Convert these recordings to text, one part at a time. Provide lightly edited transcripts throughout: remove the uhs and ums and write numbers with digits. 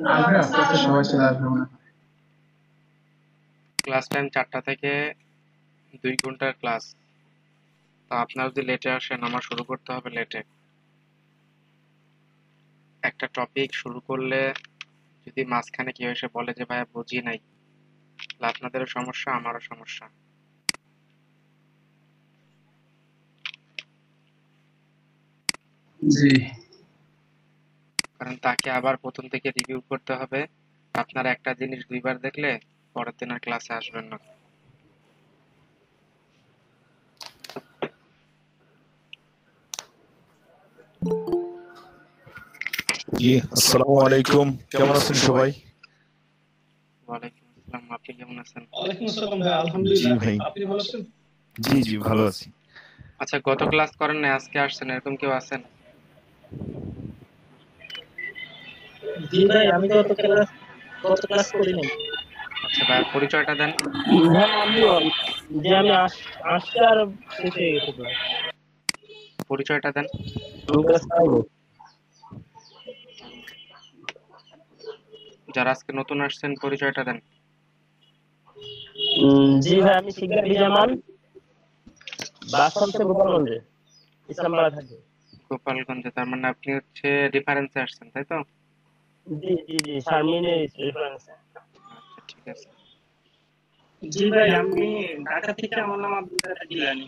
আসবে আস্তে আস্তে সবাই চলে আসবে মনে হয়। ক্লাস টাইম 4টা থেকে 2 ঘন্টার ক্লাস। তো আপনারা যদি লেটে আসেন আমার শুরু করতে হবে লেটে। একটা টপিক শুরু করলে যদি মাঝখানে কেউ এসে বলে যে ভাইয়া বুঝি নাই, তাহলে আপনাদেরও সমস্যা আমারও সমস্যা। জি। কারণ তাকে আবার প্রথম থেকে রিভিউ করতে হবে। আপনারা একটা জিনিস 2বার দেখলে পরের দিন আর ক্লাসে আসবেন না। জি, আসসালামু আলাইকুম। কেমন আছেন সবাই? ওয়ালাইকুম আসসালাম, আপনি কেমন আছেন? ওয়ালাইকুম আসসালাম ভাই, জি আলহামদুলিল্লাহ। ভাই, আপনি ভালো আছেন? জি জি ভালো আছি। আচ্ছা, গত ক্লাস করেন না, আজকে আসছেন, এরকম কেউ আছেন? জি ভাই, আমি তো গত ক্লাস করি নাই। আচ্ছা ভাই, পরিচয়টা দেন। হ্যাঁ, আমিও যে আমি আসছি আর শেষ হয়ে গেছে ক্লাস। পরিচয়টা দেন। আমি ক্লাস পাইনি। যারা আজকে নতুন আসছেন পরিচয়টা দেন। জি ভাই, আমি শিকদার জামান, বাসা হচ্ছে গোপালগঞ্জে, ইসলামপাড়া থাকে। গোপালগঞ্জে, তার মানে আপনি হচ্ছে রেফারেন্সে আসছেন তাই তো? জি জি জি, শারমিনের রেফারেন্স। আচ্ছা ঠিক আছে। জি ভাই, আমি ঢাকা থেকে, আমার নাম আব্দুল কাদের জিলানী।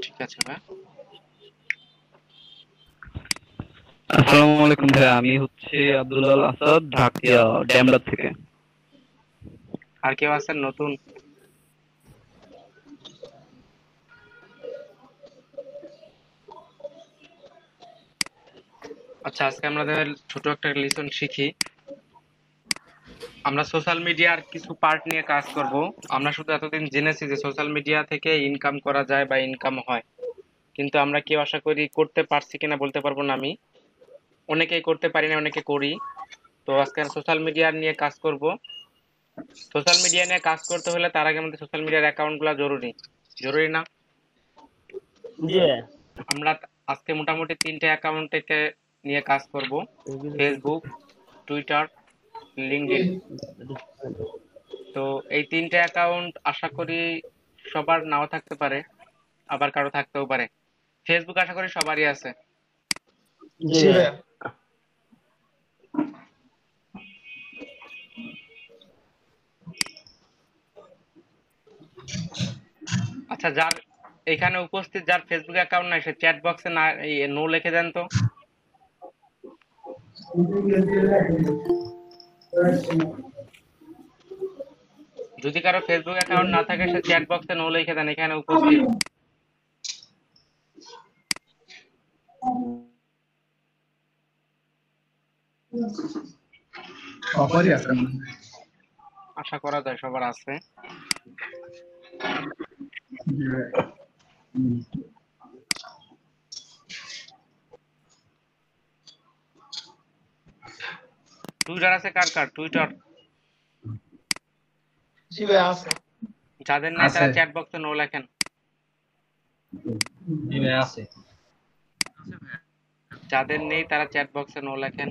ঠিক আছে ভাই। আসসালামু আলাইকুম ভাইয়া, আমি হচ্ছে আব্দুল্লাহ আসাদ, ঢাকা ড্যামরা থেকে। আর কেউ আছেন নতুন? আচ্ছা, আজকে আমাদের ছোট একটা লিসন শিখি। আমরা সোশ্যাল মিডিয়ার কিছু পার্ট নিয়ে কাজ করব। আমরা শুধু এতদিন জেনেছি যে সোশ্যাল মিডিয়া থেকে ইনকাম করা যায় বা ইনকাম হয়, কিন্তু আমরা কেউ আশা করি করতে পারছি কিনা বলতে পারবো না। আমি অনেকেই করতে পারি না, অনেকে করি। তো আজকে সোশ্যাল মিডিয়া নিয়ে কাজ করব। সোশ্যাল মিডিয়া নিয়ে কাজ করতে হলে তার আগে আমাদের সোশ্যাল মিডিয়ার অ্যাকাউন্ট গুলা জরুরি, জরুরি না? জি আমরা আজকে মোটামুটি 3টে অ্যাকাউন্ট থেকে নিয়ে কাজ করব: ফেসবুক, টুইটার, লিঙ্কডইন। তো এই 3টে অ্যাকাউন্ট আশা করি সবার নাও থাকতে পারে, আবার কারো থাকতেও পারে। ফেসবুক আশা করি সবারই আছে। জি জি ভাই। ভাইয়া। আচ্ছা, যার এখানে উপস্থিত যার ফেসবুক অ্যাকাউন্ট নাই সে চ্যাট বক্সে না নো লিখে দেন তো। যদি কারো ফেসবুক অ্যাকাউন্ট না থাকে সে চ্যাট বক্সে নো লিখে দেন এখানে উপস্থিত। সবারই আছে মনে হয়। আশা করা যায় সবার আছে। জি ভাই। হুম। টুইটার আছে কার কার? টুইটার জি ভাই, আছে। যাদের নাই আছে। তারা চ্যাট বক্সে নো লেখেন। জি ভাই, আছে। যাদের নেই তারা চ্যাট বক্সে নো লেখেন।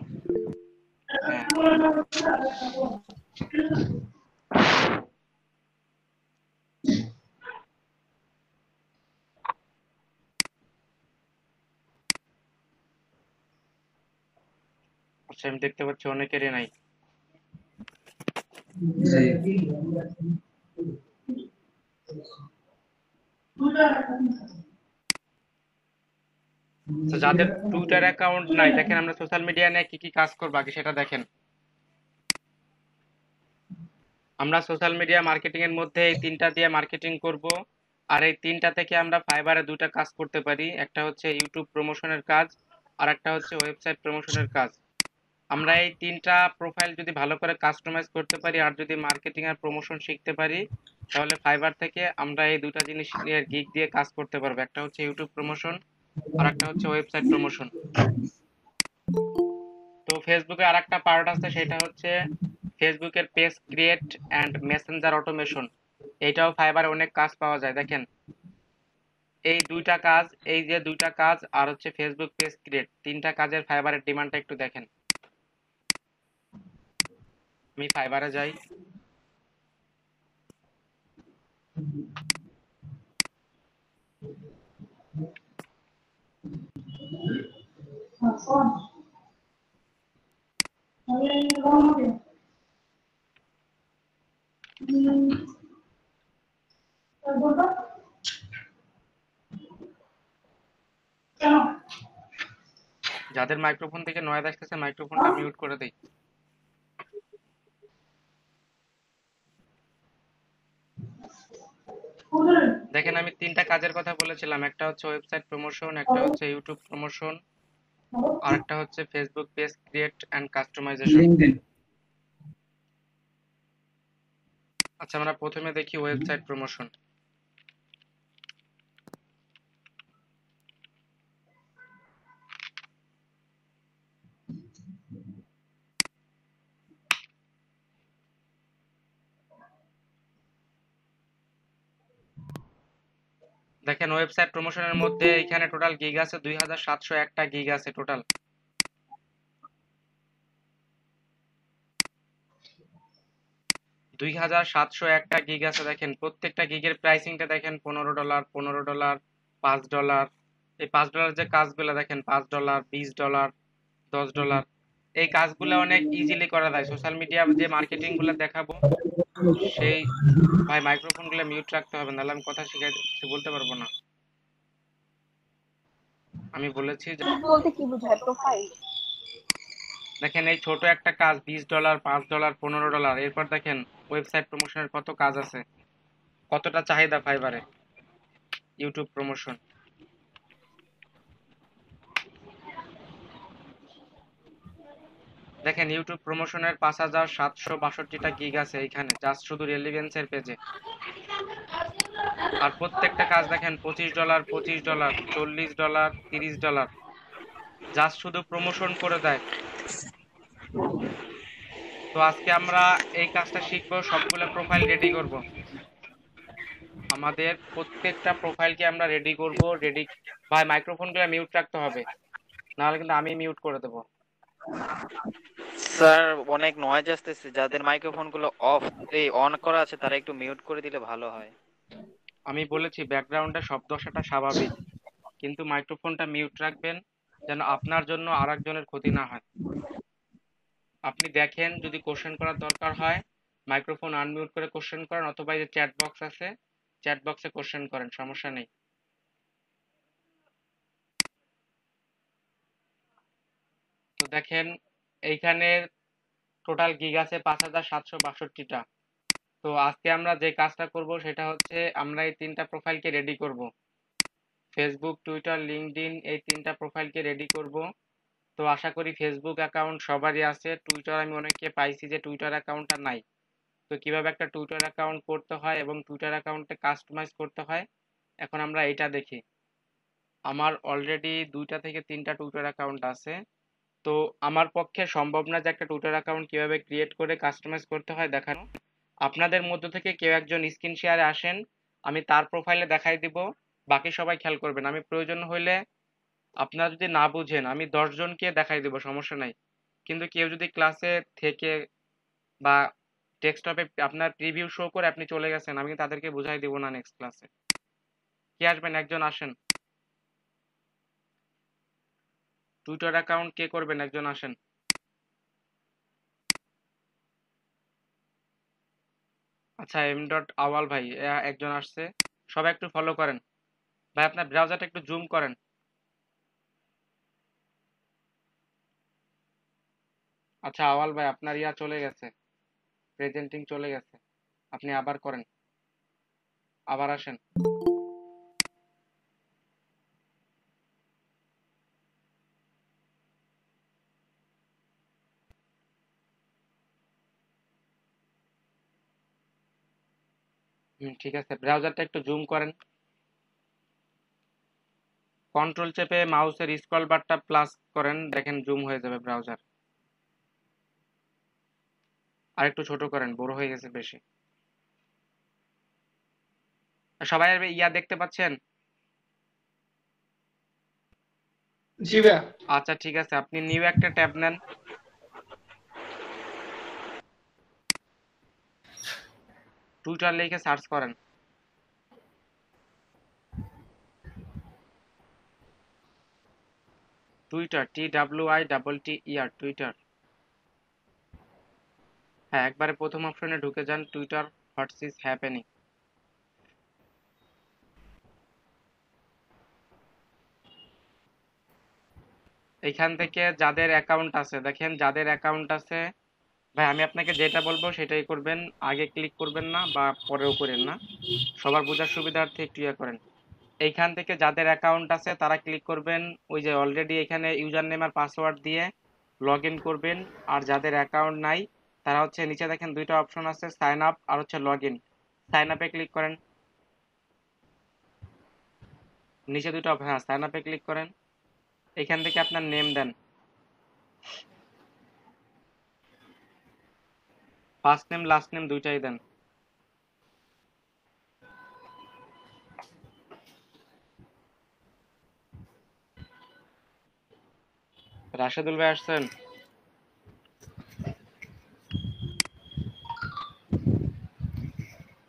হ্যাঁ, আচ্ছা আমি দেখতে পাচ্ছি অনেকেরই নাই। জি। তো যাদের টুইটার অ্যাকাউন্ট নাই, দেখেন আমরা সোশ্যাল মিডিয়া নিয়ে কি কি কাজ করবো আগে সেটা দেখেন। আমরা সোশ্যাল মিডিয়া মার্কেটিং এর মধ্যে এই 3টা দিয়ে মার্কেটিং করব। আর এই 3টা থেকে আমরা ফাইবারে 2টা কাজ করতে পারি, একটা হচ্ছে ইউটিউব প্রমোশনের কাজ, আর একটা হচ্ছে ওয়েবসাইট প্রমোশনের কাজ। আমরা এই 3টা প্রোফাইল যদি ভালো করে কাস্টমাইজ করতে পারি আর যদি মার্কেটিং আর প্রমোশন শিখতে পারি, তাহলে ফাইবার থেকে আমরা এই 2টা জিনিস নিয়ে গিগ দিয়ে কাজ করতে পারবো। একটা হচ্ছে ইউটিউব প্রমোশন আর একটা হচ্ছে ওয়েবসাইট প্রমোশন। তো ফেসবুকে আর একটা পার্ট আছে, সেটা হচ্ছে ফেসবুকের page create and Messenger automation. এইটাও ফাইবারে অনেক কাজ পাওয়া যায় দেখেন। এই দুইটা কাজ, এই যে দুইটা কাজ আর হচ্ছে ফেসবুক পেজ ক্রিয়েট, তিনটা কাজের ফাইবারের ডিমান্ডটা একটু দেখেন। আমি ফাইবারে যাই। যাদের মাইক্রোফোন থেকে নয়েজ আসতেছে মাইক্রোফোনটা মিউট করে দেই। দেখেন আমি তিনটা কাজের কথা বলেছিলাম, একটা হচ্ছে ওয়েবসাইট প্রমোশন, একটা হচ্ছে ইউটিউব প্রমোশন, আর একটা হচ্ছে Facebook page create and customization. LinkedIn. আচ্ছা আমরা প্রথমে দেখি ওয়েবসাইট প্রমোশন। দেখেন ওয়েবসাইট প্রমোশনের মধ্যে এখানে টোটাল গিগ আছে 2701টা গিগ আছে টোটাল। 2701টা গিগ আছে। দেখেন প্রত্যেকটা গিগের প্রাইসিংটা দেখেন $15, $15, $5। এই $5 যে কাজগুলো দেখেন $5, $20, $10। এই কাজগুলো অনেক ইজিলি করা যায়। সোশ্যাল মিডিয়া যে মার্কেটিং গুলো দেখাবো সেই ভাই মাইক্রোফোন গুলো মিউট রাখতে হবে, নাহলে আমি কথা কিছু বলতে পারবো না। আমি বলেছি যে বলতে কি বোঝায় প্রোফাইল? দেখেন এই ছোট একটা কাজ $20, $5, $15। এরপর দেখেন ওয়েবসাইট প্রমোশনের কত কাজ আছে, কতটা চাহিদা ফাইবারে। ইউটিউব প্রমোশন দেখেন, ইউটিউব প্রমোশনের 5762টা গিগ আছে এইখানে জাস্ট শুধু রেলিভেন্সের পেজে। আর প্রত্যেকটা কাজ দেখেন $25, $25, $40, $30 জাস্ট শুধু প্রমোশন করে দেয়। তো আজকে আমরা এই কাজটা শিখবো, সবগুলো প্রোফাইল রেডি করব। আমাদের প্রত্যেকটা প্রোফাইলকে আমরা রেডি করব। রেডি ভাই মাইক্রোফোনগুলো মিউট রাখতে হবে, নাহলে কিন্তু আমি মিউট করে দেবো। স্যার অনেক নয়েজ আসতেছে, যাদের মাইক্রোফোন গুলো অন করা আছে তারা একটু মিউট করে দিলে ভালো হয়। আমি বলেছি ব্যাকগ্রাউন্ডে শব্দ আসাটা স্বাভাবিক, কিন্তু মাইক্রোফোনটা মিউট রাখবেন যেন আপনার জন্য আরেকজনের ক্ষতি না হয়। আপনি দেখেন যদি কোশ্চেন করার দরকার হয় মাইক্রোফোন আনমিউট করে কোশ্চেন করেন, অথবা এই যে চ্যাট বক্স আছে চ্যাট বক্সে কোশ্চেন করেন, সমস্যা নেই। তো দেখেন এইখানে টোটাল গিগ আছে 5762টা। তো আজকে আমরা যে কাজটা করব সেটা হচ্ছে আমরা এই তিনটা প্রোফাইলকে রেডি করব। ফেসবুক, টুইটার, লিঙ্কডইন এই তিনটা প্রোফাইলকে রেডি করব। তো আশা করি ফেসবুক অ্যাকাউন্ট সবারই আছে। টুইটার আমি অনেককে পাইছি যে টুইটার অ্যাকাউন্টটা নাই। তো কিভাবে একটা টুইটার অ্যাকাউন্ট করতে হয় এবং টুইটার অ্যাকাউন্টে কাস্টমাইজ করতে হয় এখন আমরা এটা দেখি। আমার অলরেডি 2টা থেকে 3টা টুইটার অ্যাকাউন্ট আছে। তো আমার পক্ষে সম্ভব না যে একটা টুইটার অ্যাকাউন্ট কিভাবে ক্রিয়েট করে কাস্টমাইজ করতে হয় দেখানো। আপনাদের মধ্য থেকে কেউ একজন স্ক্রিন শেয়ারে আসেন, আমি তার প্রোফাইলে দেখাই দিব, বাকি সবাই খেয়াল করবেন। আমি প্রয়োজন হইলে আপনারা যদি না বুঝেন আমি 10 জনকে দেখাই দিব, সমস্যা নাই। কিন্তু কেউ যদি ক্লাসে থেকে বা ডেস্কটপে আপনার প্রিভিউ শো করে আপনি চলে গেছেন, আমি তাদেরকে বুঝাই দিব না নেক্সট ক্লাসে। কে আসবেন? একজন আসেন। টুইটার অ্যাকাউন্ট কে করবেন? একজন আসেন। আচ্ছা এম ডট আওয়াল ভাই একজন আসছে। সবাই একটু ফলো করেন। ভাই আপনার ব্রাউজারটা একটু জুম করেন। আচ্ছা আওয়াল ভাই আপনার ইয়া চলে গেছে, প্রেজেন্টিং চলে গেছে, আপনি আবার করেন, আবার আসেন। ঠিক আছে, ব্রাউজারটা একটু জুম করেন। কন্ট্রোল চেপে মাউসের স্ক্রল বারটা প্লাস করেন, দেখেন জুম হয়ে যাবে ব্রাউজার। আর একটু ছোট করেন, বড় হয়ে গেছে বেশি। আর সবাই ইয়া দেখতে পাচ্ছেন? জি ভাইয়া। আচ্ছা ঠিক আছে, আপনি নিউ একটা ট্যাব নেন। টুইটার লিখে সার্চ করেন। Twitter, TWITTER, Twitter. হ্যাঁ, একবারে প্রথম অপশনে ঢুকে যান, টুইটার হোয়াটস ইজ হ্যাপেনিং। এইখান থেকে যাদের অ্যাকাউন্ট আছে, দেখেন যাদের অ্যাকাউন্ট আছে, ভাই আমি আপনাকে যেটা বলবো সেটাই করবেন, আগে ক্লিক করবেন না বা পরেও করেন না, সবার বোঝার সুবিধার্থে একটু ইয়ে করেন। এইখান থেকে যাদের অ্যাকাউন্ট আছে তারা ক্লিক করবেন, ওই যে অলরেডি এখানে ইউজার নেম আর পাসওয়ার্ড দিয়ে লগ ইন করবেন। আর যাদের অ্যাকাউন্ট নাই তারা হচ্ছে নিচে দেখেন দুইটা অপশন আছে, সাইন আপ আর হচ্ছে লগ ইন। সাইন আপে ক্লিক করেন, নিচে দুটো অপশন, হ্যাঁ সাইন আপে ক্লিক করেন। এখান থেকে আপনার নেম দেন, ফার্স্ট নেম লাস্ট নেম দুইটাই দেন। রাশেদুল ভাই আসছেন?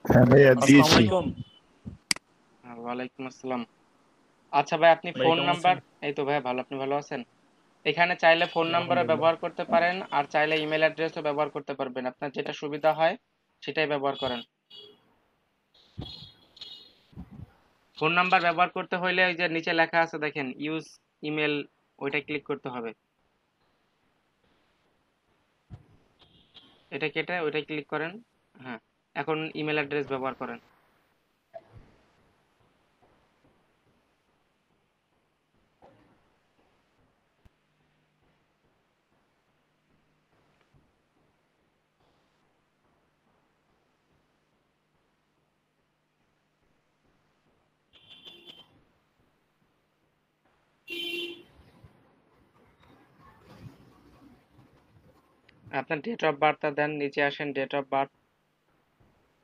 হ্যাঁ ভাইয়া আসসালামু দিয়েছি। আলাইকুম। ওয়ালাইকুম আসসালাম। আচ্ছা ভাই, আপনি ভাই ফোন কেমন নাম্বার, আছেন? এই তো ভাই ভালো, আপনি ভালো আছেন? এখানে চাইলে ফোন জি, নাম্বারও আলহামদুলিল্লাহ। ব্যবহার করতে পারেন, আর চাইলে ইমেল অ্যাড্রেসও ব্যবহার করতে পারবেন, আপনার যেটা সুবিধা হয় সেটাই ব্যবহার করেন। ফোন নাম্বার ব্যবহার করতে হইলে ওই যে নিচে লেখা আছে দেখেন ইউজ ইমেল, ওইটা ক্লিক করতে হবে। এটা কেটে ওইটাই ক্লিক করেন। হ্যাঁ, এখন ইমেল অ্যাড্রেস ব্যবহার করেন। আপনার ডেট অফ বার্থটা দেন, নিচে আসেন ডেট অফ বার্থ,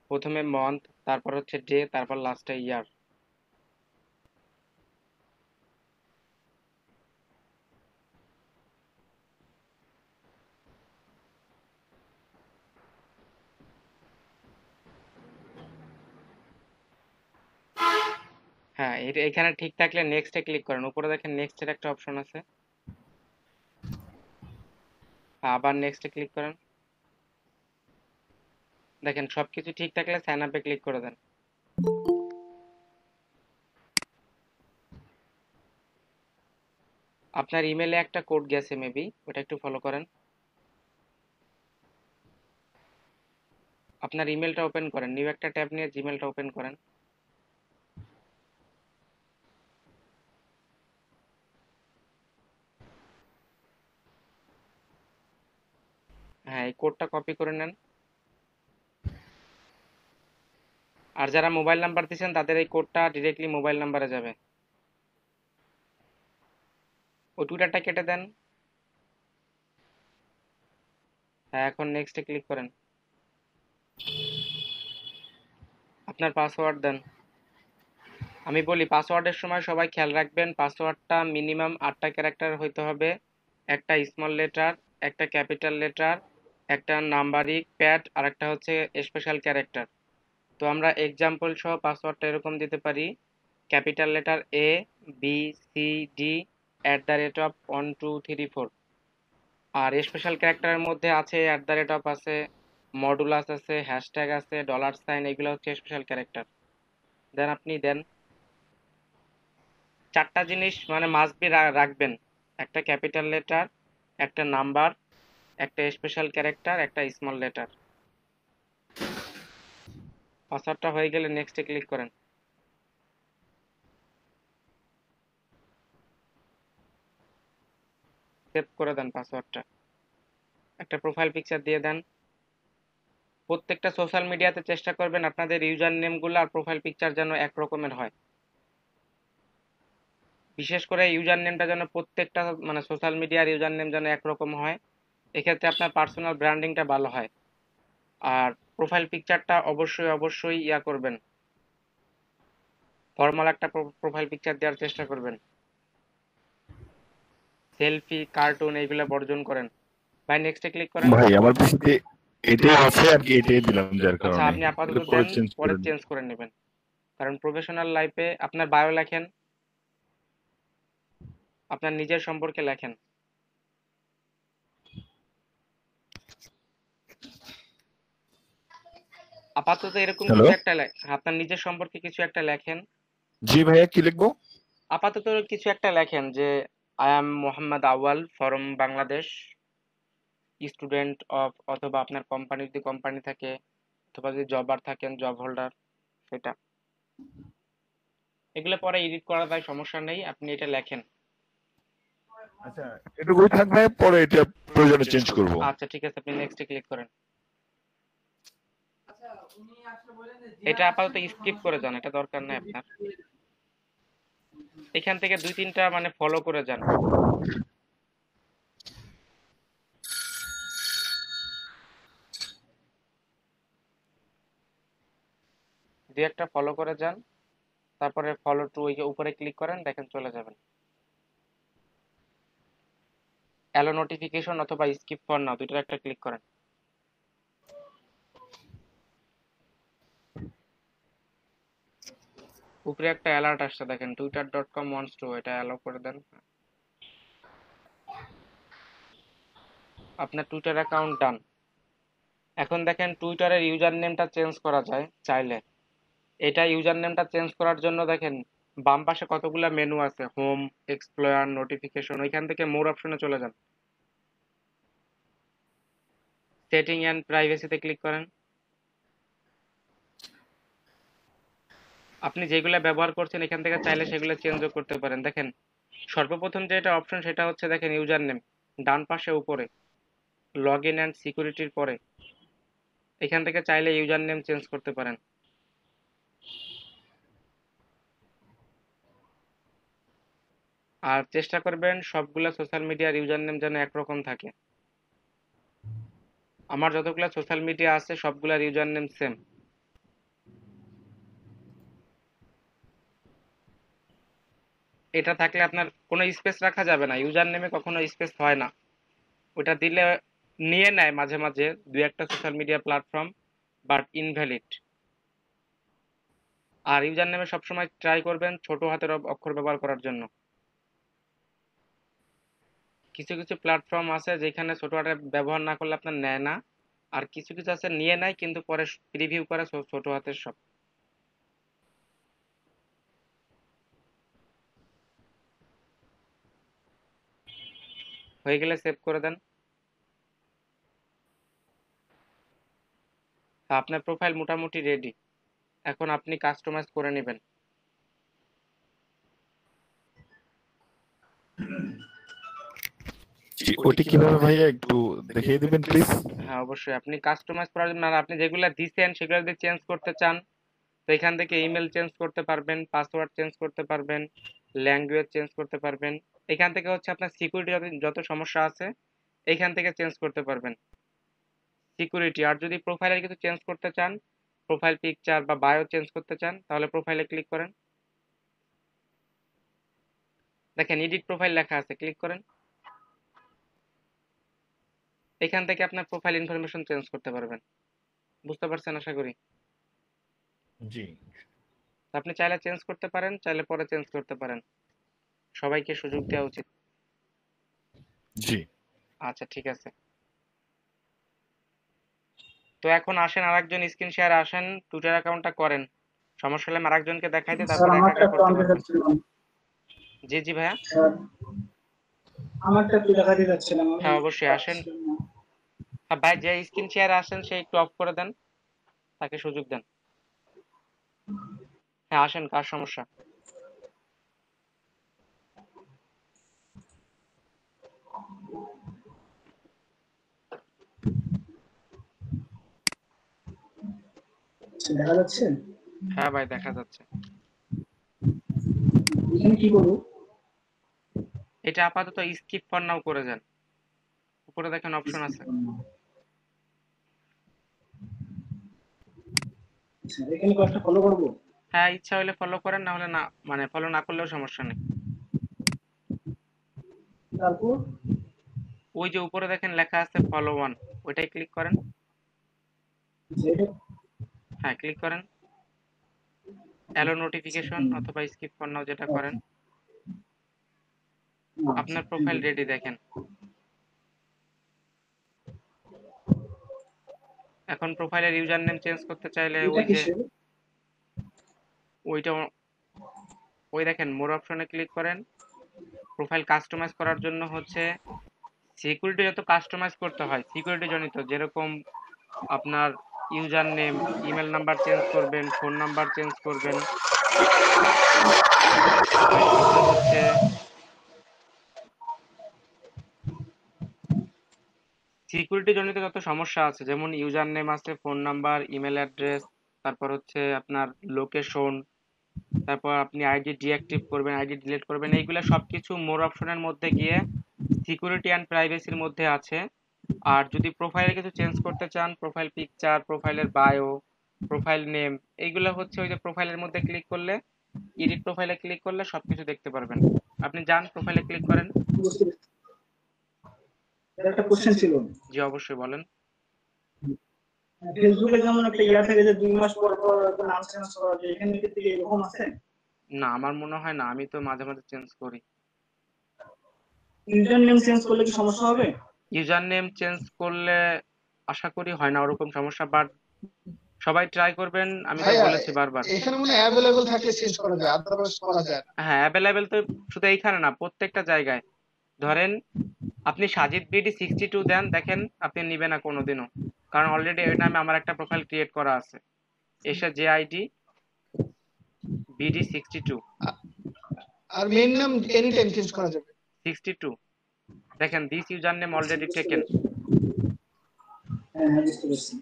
প্রথমে মান্থ, তারপর হচ্ছে ডে, তারপর লাস্টে ইয়ার। হ্যাঁ, এখানে ঠিক থাকলে নেক্সটে ক্লিক করেন, উপরে দেখেন নেক্সটের একটা অপশন আছে, আবার নেক্সটে ক্লিক করেন। দেখেন সবকিছু ঠিক থাকলে সাইন আপে ক্লিক করে দেন। আপনার ইমেলে একটা কোড গেছে মেবি, ওটা একটু ফলো করেন। আপনার ইমেলটা ওপেন করেন, নিউ একটা ট্যাব নিয়ে জিমেলটা ওপেন করেন। হ্যাঁ, এই কোডটা কপি করে নেন। আর যারা মোবাইল নাম্বার দিয়েছেন তাদের এই কোডটা ডিরেক্টলি মোবাইল নাম্বারে যাবে। ওই টুইটারটা কেটে দেন। হ্যাঁ, এখন নেক্সটে ক্লিক করেন। আপনার পাসওয়ার্ড দেন। আমি বলি পাসওয়ার্ডের সময় সবাই খেয়াল রাখবেন, পাসওয়ার্ডটা মিনিমাম 8টা ক্যারেক্টার হইতে হবে, একটা স্মল লেটার, একটা ক্যাপিটাল লেটার, একটা নাম্বারিক প্যাড, আর একটা হচ্ছে স্পেশাল ক্যারেক্টার। তো আমরা এক্সাম্পল সহ পাসওয়ার্ডটা এরকম দিতে পারি, ক্যাপিটাল লেটার ABCD @1 2 3 4। আর স্পেশাল ক্যারেক্টারের মধ্যে আছে আছে, মডুলাস আছে, হ্যাশট্যাগ আছে, ডলার সাইন, এগুলো হচ্ছে স্পেশাল ক্যারেক্টার। দেন আপনি দেন। 4টা জিনিস মানে মাস্ট বি রাখবেন, একটা ক্যাপিটাল লেটার, একটা নাম্বার, একটা স্পেশাল ক্যারেক্টার, একটা স্মল লেটার। পাসওয়ার্ডটা হয়ে গেলে নেক্সটে ক্লিক করেন। সেভ করে দেন পাসওয়ার্ডটা। একটা প্রোফাইল পিকচার দিয়ে দেন। প্রত্যেকটা সোশ্যাল মিডিয়াতে চেষ্টা করবেন আপনাদের ইউজার নেমগুলো আর প্রোফাইল পিকচার যেন এক রকমের হয়। বিশেষ করে ইউজার নেমটা যেন প্রত্যেকটা মানে সোশ্যাল মিডিয়ার ইউজার নেম যেন একরকম হয়, এক্ষেত্রে আপনার পার্সোনাল ব্র্যান্ডিংটা ভালো হয়। আর প্রোফাইল পিকচারটা অবশ্যই অবশ্যই ইয়া করবেন, ফর্মাল একটা প্রোফাইল পিকচার দেওয়ার চেষ্টা করবেন। সেলফি, কার্টুন এইগুলা বর্জন করেন। ভাই নেক্সটে ক্লিক করেন। ভাই আমার পিসিতে এটাই আছে আর কি, এটাই দিলাম যার আচ্ছা, কারণে আপনি আপাতত এটা পরে দেন, চেঞ্জ পরে করে দিই। চেঞ্জ করে নেবেন। কারণ প্রফেশনাল লাইফে আপনার বায়ো লেখেন, আপনার নিজের সম্পর্কে লেখেন। আপাতত এরকম হ্যালো, কিছু একটা আপনার নিজের সম্পর্কে কিছু একটা লেখেন। জি ভাইয়া কি লিখবো? আপাতত কিছু একটা লেখেন যে আই এম মোহাম্মদ আউয়াল ফ্রম বাংলাদেশ, স্টুডেন্ট অফ, অথবা আপনার কোম্পানি যদি কোম্পানি থাকে, অথবা যদি জবার থাকেন জব হোল্ডার, সেটা। এগুলো পরে এডিট করা যায়, সমস্যা নেই, আপনি এটা লেখেন। আচ্ছা এটুকুই থাকবে, পরে এটা প্রয়োজনে চেঞ্জ করব। আচ্ছা ঠিক আছে, আপনি নেক্সটে ক্লিক করেন। এটা আপাতত স্কিপ করে যান, এটা দরকার নেই আপনার। এখান থেকে 2-3টা মানে ফলো করে যান। দুই একটা ফলো করে যান, তারপরে ফলো টু ওই যে উপরে ক্লিক করেন, দেখেন চলে যাবেন। অ্যালো নোটিফিকেশন অথবা স্কিপ ফর নাও, দুইটার একটা ক্লিক করেন। উপরে একটা অ্যালার্ট আসছে দেখেন, twitter.com wants to, এটা অ্যালো করে দেন। আপনার টুইটার অ্যাকাউন্ট ডান। এখন দেখেন টুইটারের ইউজার নেমটা চেঞ্জ করা যায় চাইলে। এটা ইউজার নেমটা চেঞ্জ করার জন্য দেখেন বাম পাশে কতগুলা মেনু আছে, হোম, এক্সপ্লোরার, নোটিফিকেশন, ওইখান থেকে মোর অপশনে চলে যান। সেটিং এন্ড প্রাইভেসিতে ক্লিক করেন। আপনি যেগুলা ব্যবহার করছেন এখান থেকে চাইলে সেগুলো চেঞ্জও করতে পারেন। দেখেন সর্বপ্রথম যেটা অপশন সেটা হচ্ছে দেখেন ইউজার নেম, ডান পাশে উপরে লগ ইন অ্যান্ড সিকিউরিটির পরে এখান থেকে চাইলে ইউজার নেম চেঞ্জ করতে পারেন। আর চেষ্টা করবেন সবগুলা সোশ্যাল মিডিয়ার ইউজার নেম যেন একরকম থাকে। আমার যতগুলা সোশ্যাল মিডিয়া আছে সবগুলার ইউজার নেম সেম। এটা থাকলে আপনার কোনো স্পেস রাখা যাবে না, ইউজার নেমে কখনো স্পেস হয় না। ওটা দিলে নিয়ে নেয় মাঝে মাঝে দুই একটা social media platform, but invalid. আর ইউজার নেমে সবসময় ট্রাই করবেন ছোট হাতের অক্ষর ব্যবহার করার জন্য। কিছু কিছু প্ল্যাটফর্ম আছে যেখানে ছোট হাতের ব্যবহার না করলে আপনার নেয় না, আর কিছু কিছু আছে নিয়ে নেয় কিন্তু পরে প্রিভিউ করে ছোট হাতের সব। হয়ে গেলে সেভ করে দেন। আপনার প্রোফাইল মোটামুটি রেডি, এখন আপনি কাস্টমাইজ করে নেবেন। ওটি কিভাবে ভাইয়া একটু দেখিয়ে দিবেন প্লিজ? হ্যাঁ অবশ্যই, আপনি কাস্টমাইজ করার জন্য আর আপনি যেগুলো দিছেন সেগুলো যদি চেঞ্জ করতে চান তো এখান থেকে ইমেল চেঞ্জ করতে পারবেন, পাসওয়ার্ড চেঞ্জ করতে পারবেন, ল্যাঙ্গুয়েজ চেঞ্জ করতে পারবেন। এখান থেকে হচ্ছে আপনার সিকিউরিটি যত সমস্যা আছে এখান থেকে চেঞ্জ করতে পারবেন সিকিউরিটি। আর যদি প্রোফাইলের কিছু চেঞ্জ করতে চান, প্রোফাইল পিকচার বা বায়ো চেঞ্জ করতে চান, তাহলে প্রোফাইলে ক্লিক করেন। দেখেন এডিট প্রোফাইল লেখা আছে, ক্লিক করেন। এখান থেকে আপনার প্রোফাইল ইনফরমেশন চেঞ্জ করতে পারবেন। বুঝতে পারছেন আশা করি। জি আপনি চাইলে চেঞ্জ করতে পারেন, চাইলে পরে চেঞ্জ করতে পারেন, সবাইকে সুযোগ দেওয়া উচিত। জি আচ্ছা ঠিক আছে, তো এখন আসেন আরেকজন স্ক্রিন শেয়ারে আসেন, টুইটার অ্যাকাউন্টটা করেন। সমস্যা হলে আমি আরেকজনকে দেখাই দিই, স্যার তারপরে একা আমারটা একা একটু করতে আনতে পারবেন। চাচ্ছিলাম। জি জি ভাইয়া। স্যার আমারটা একটু দেখাতে চাচ্ছিলাম আমি। হ্যাঁ অবশ্যই আসেন। হ্যাঁ ভাই, যে স্ক্রিন শেয়ারে আসেন সে একটু অফ করে দেন, তাকে সুযোগ দেন। হ্যাঁ আসেন, কার সমস্যা? দেখা যাচ্ছে? হ্যাঁ ভাই দেখা যাচ্ছে। এখানে কি করবো? এটা আপাতত স্কিপ ফর নাও করে যান, উপরে দেখেন অপশন আছে। আচ্ছা, এখানে কয়েকটা ফলো করবো? হ্যাঁ ইচ্ছা হলে ফলো করেন, না হলে না, মানে ফলো না করলেও সমস্যা নেই। তারপর ওই যে উপরে দেখেন লেখা আছে ফলো ওয়ান, ওইটাই ক্লিক করেন। যেটা হ্যাঁ ক্লিক করেন। অ্যালো নোটিফিকেশন অথবা স্কিপ ফর নাও যেটা করেন। আপনার প্রোফাইল রেডি দেখেন। এখন প্রোফাইলের ইউজার নেম চেঞ্জ করতে চাইলে এটা ওই যে কিসের? ওইটা ওই দেখেন মোর অপশনে ক্লিক করেন। প্রোফাইল কাস্টমাইজ করার জন্য হচ্ছে সিকিউরিটি যত কাস্টমাইজ করতে হয় সিকিউরিটি জনিত, যেরকম আপনার user name, email number change করবেন, ফোন নাম্বার চেঞ্জ করবেন, তারপর হচ্ছে সিকিউরিটি জনিত যত সমস্যা আছে, যেমন ইউজার নেম আছে, ফোন নাম্বার, ইমেল অ্যাড্রেস, তারপর হচ্ছে আপনার লোকেশন, তারপর আপনি আইডি ডিঅ্যাক্টিভ করবেন, আইডি ডিলিট করবেন, এইগুলা সবকিছু মোর অপশনের মধ্যে গিয়ে সিকিউরিটি অ্যান্ড প্রাইভেসির মধ্যে আছে। আর যদি প্রোফাইলে কিছু চেঞ্জ করতে চান, প্রোফাইল পিকচার, প্রোফাইলের বায়ো, প্রোফাইল নেম, এইগুলো হচ্ছে ওই যে প্রোফাইলের মধ্যে ক্লিক করলে, এডিট প্রোফাইলে ক্লিক করলে সবকিছু দেখতে পারবেন। আপনি যান প্রোফাইলে ক্লিক করেন। বুঝতে পেরেছি। এটা একটা কোশ্চেন ছিল। জি অবশ্যই বলেন। ফেসবুকে যেমন একটা ইয়া থাকে যে 2 মাস পর পর একটা নাম চেঞ্জ করা যায়, এখানে কি এরকম আছে? না আমার মনে হয় না, আমি তো মাঝে মাঝে চেঞ্জ করি। ইউজার নেম চেঞ্জ করলে কি সমস্যা হবে? ইউজার নেম চেঞ্জ করলে আশা করি হয় না ওরকম সমস্যা, বাট সবাই ট্রাই করবেন, আমি তো ভাইয়া বলেছি বারবার। এখানে মনে হয় অ্যাভেলেবল থাকলে চেঞ্জ করা যায়, আদারওয়াইজ করা যায় না। হ্যাঁ অ্যাভেলেবেল তো শুধু এইখানে না, প্রত্যেকটা জায়গায়। ধরেন আপনি সাজিদ বিডি 62 দেন, দেখেন আপনি নিবে না কোনোদিনও, কারণ অলরেডি ওই নামে আমার একটা প্রোফাইল ক্রিয়েট করা আছে, এসে যে আইডি বিডি 62। আর মেইন নাম এনি টাইম চেঞ্জ করা যাবে। 62 দেখেন, this user name already taken. হ্যাঁ, বুঝতে পেরেছি।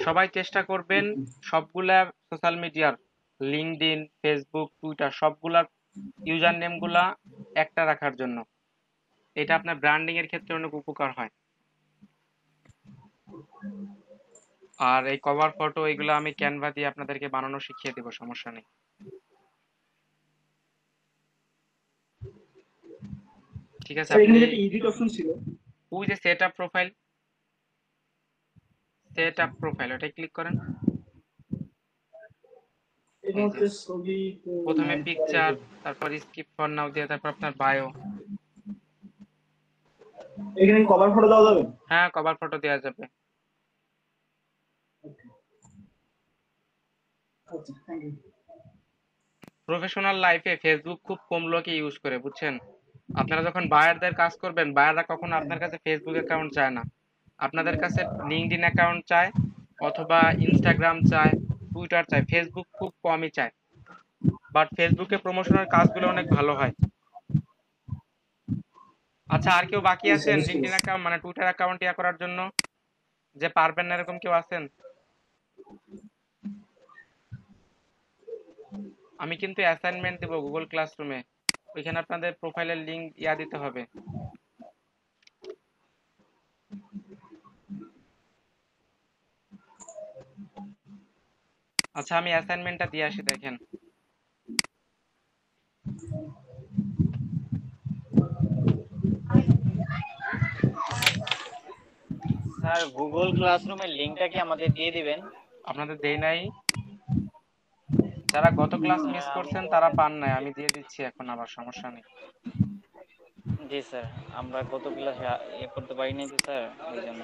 সবাই চেষ্টা করবেন সবগুলা সোশ্যাল মিডিয়ার, লিঙ্কডইন, ফেসবুক, টুইটার, সবগুলার ইউজার নেমগুলা একটা রাখার জন্য। এটা আপনার ব্র্যান্ডিং এর ক্ষেত্রে অনেক উপকার হয়। আর এই কভার ফটো এগুলো আমি ক্যানভা দিয়ে আপনাদেরকে বানানো শিখিয়ে দেব, সমস্যা নেই। ঠিক আছে, স্যার, আপনি এখানে একটা এডিট অপশন ছিল। ওই যে সেট আপ প্রোফাইল, ওটাই ক্লিক করেন। এটা এই যে হচ্ছে ছবি তো প্রথমে নাই। পিকচার, তারপর স্কিপ ফর নাও দিয়ে তারপর আপনার বায়ো। এখানে কভার ফটো দেওয়া যাবে? হ্যাঁ কভার ফটো দেওয়া যাবে। আচ্ছা, থ্যাংক ইউ। প্রফেশনাল লাইফে ফেসবুক খুব কম লোকে ইউজ করে, বুঝছেন। আপনারা যখন বায়ারদের কাজ করবেন, বায়াররা কখনো আপনার কাছে ফেসবুক অ্যাকাউন্ট চায় না, আপনাদের কাছে লিঙ্কডইন অ্যাকাউন্ট চায়, অথবা ইনস্টাগ্রাম চায়, টুইটার চায়, ফেসবুক খুব কমই চায়। বাট ফেসবুকে প্রমোশনের কাজগুলো অনেক ভালো হয়। আচ্ছা, আর কেউ বাকি আছেন লিঙ্কডইন অ্যাকাউন্ট মানে টুইটার অ্যাকাউন্ট ইয়া করার জন্য, যে পারবেন না এরকম কেউ আছেন? আমি কিন্তু অ্যাসাইনমেন্ট দেব গুগল ক্লাসরুমে, ওইখানে আপনাদের প্রোফাইলের লিংক ইয়া দিতে হবে। আচ্ছা আমি অ্যাসাইনমেন্টটা দিয়ে আসি, দেখেন। স্যার গুগল ক্লাসরুমের লিংকটা কি আমাদের দিয়ে দিবেন? আপনাদের দেই নাই, যারা গত ক্লাস মিস করছেন তারা পান নাই, আমি দিয়ে দিচ্ছি এখন, আবার সমস্যা নেই। জি স্যার, আমরা গত ক্লাসে করতে পারিনি তো স্যার, এই জন্য।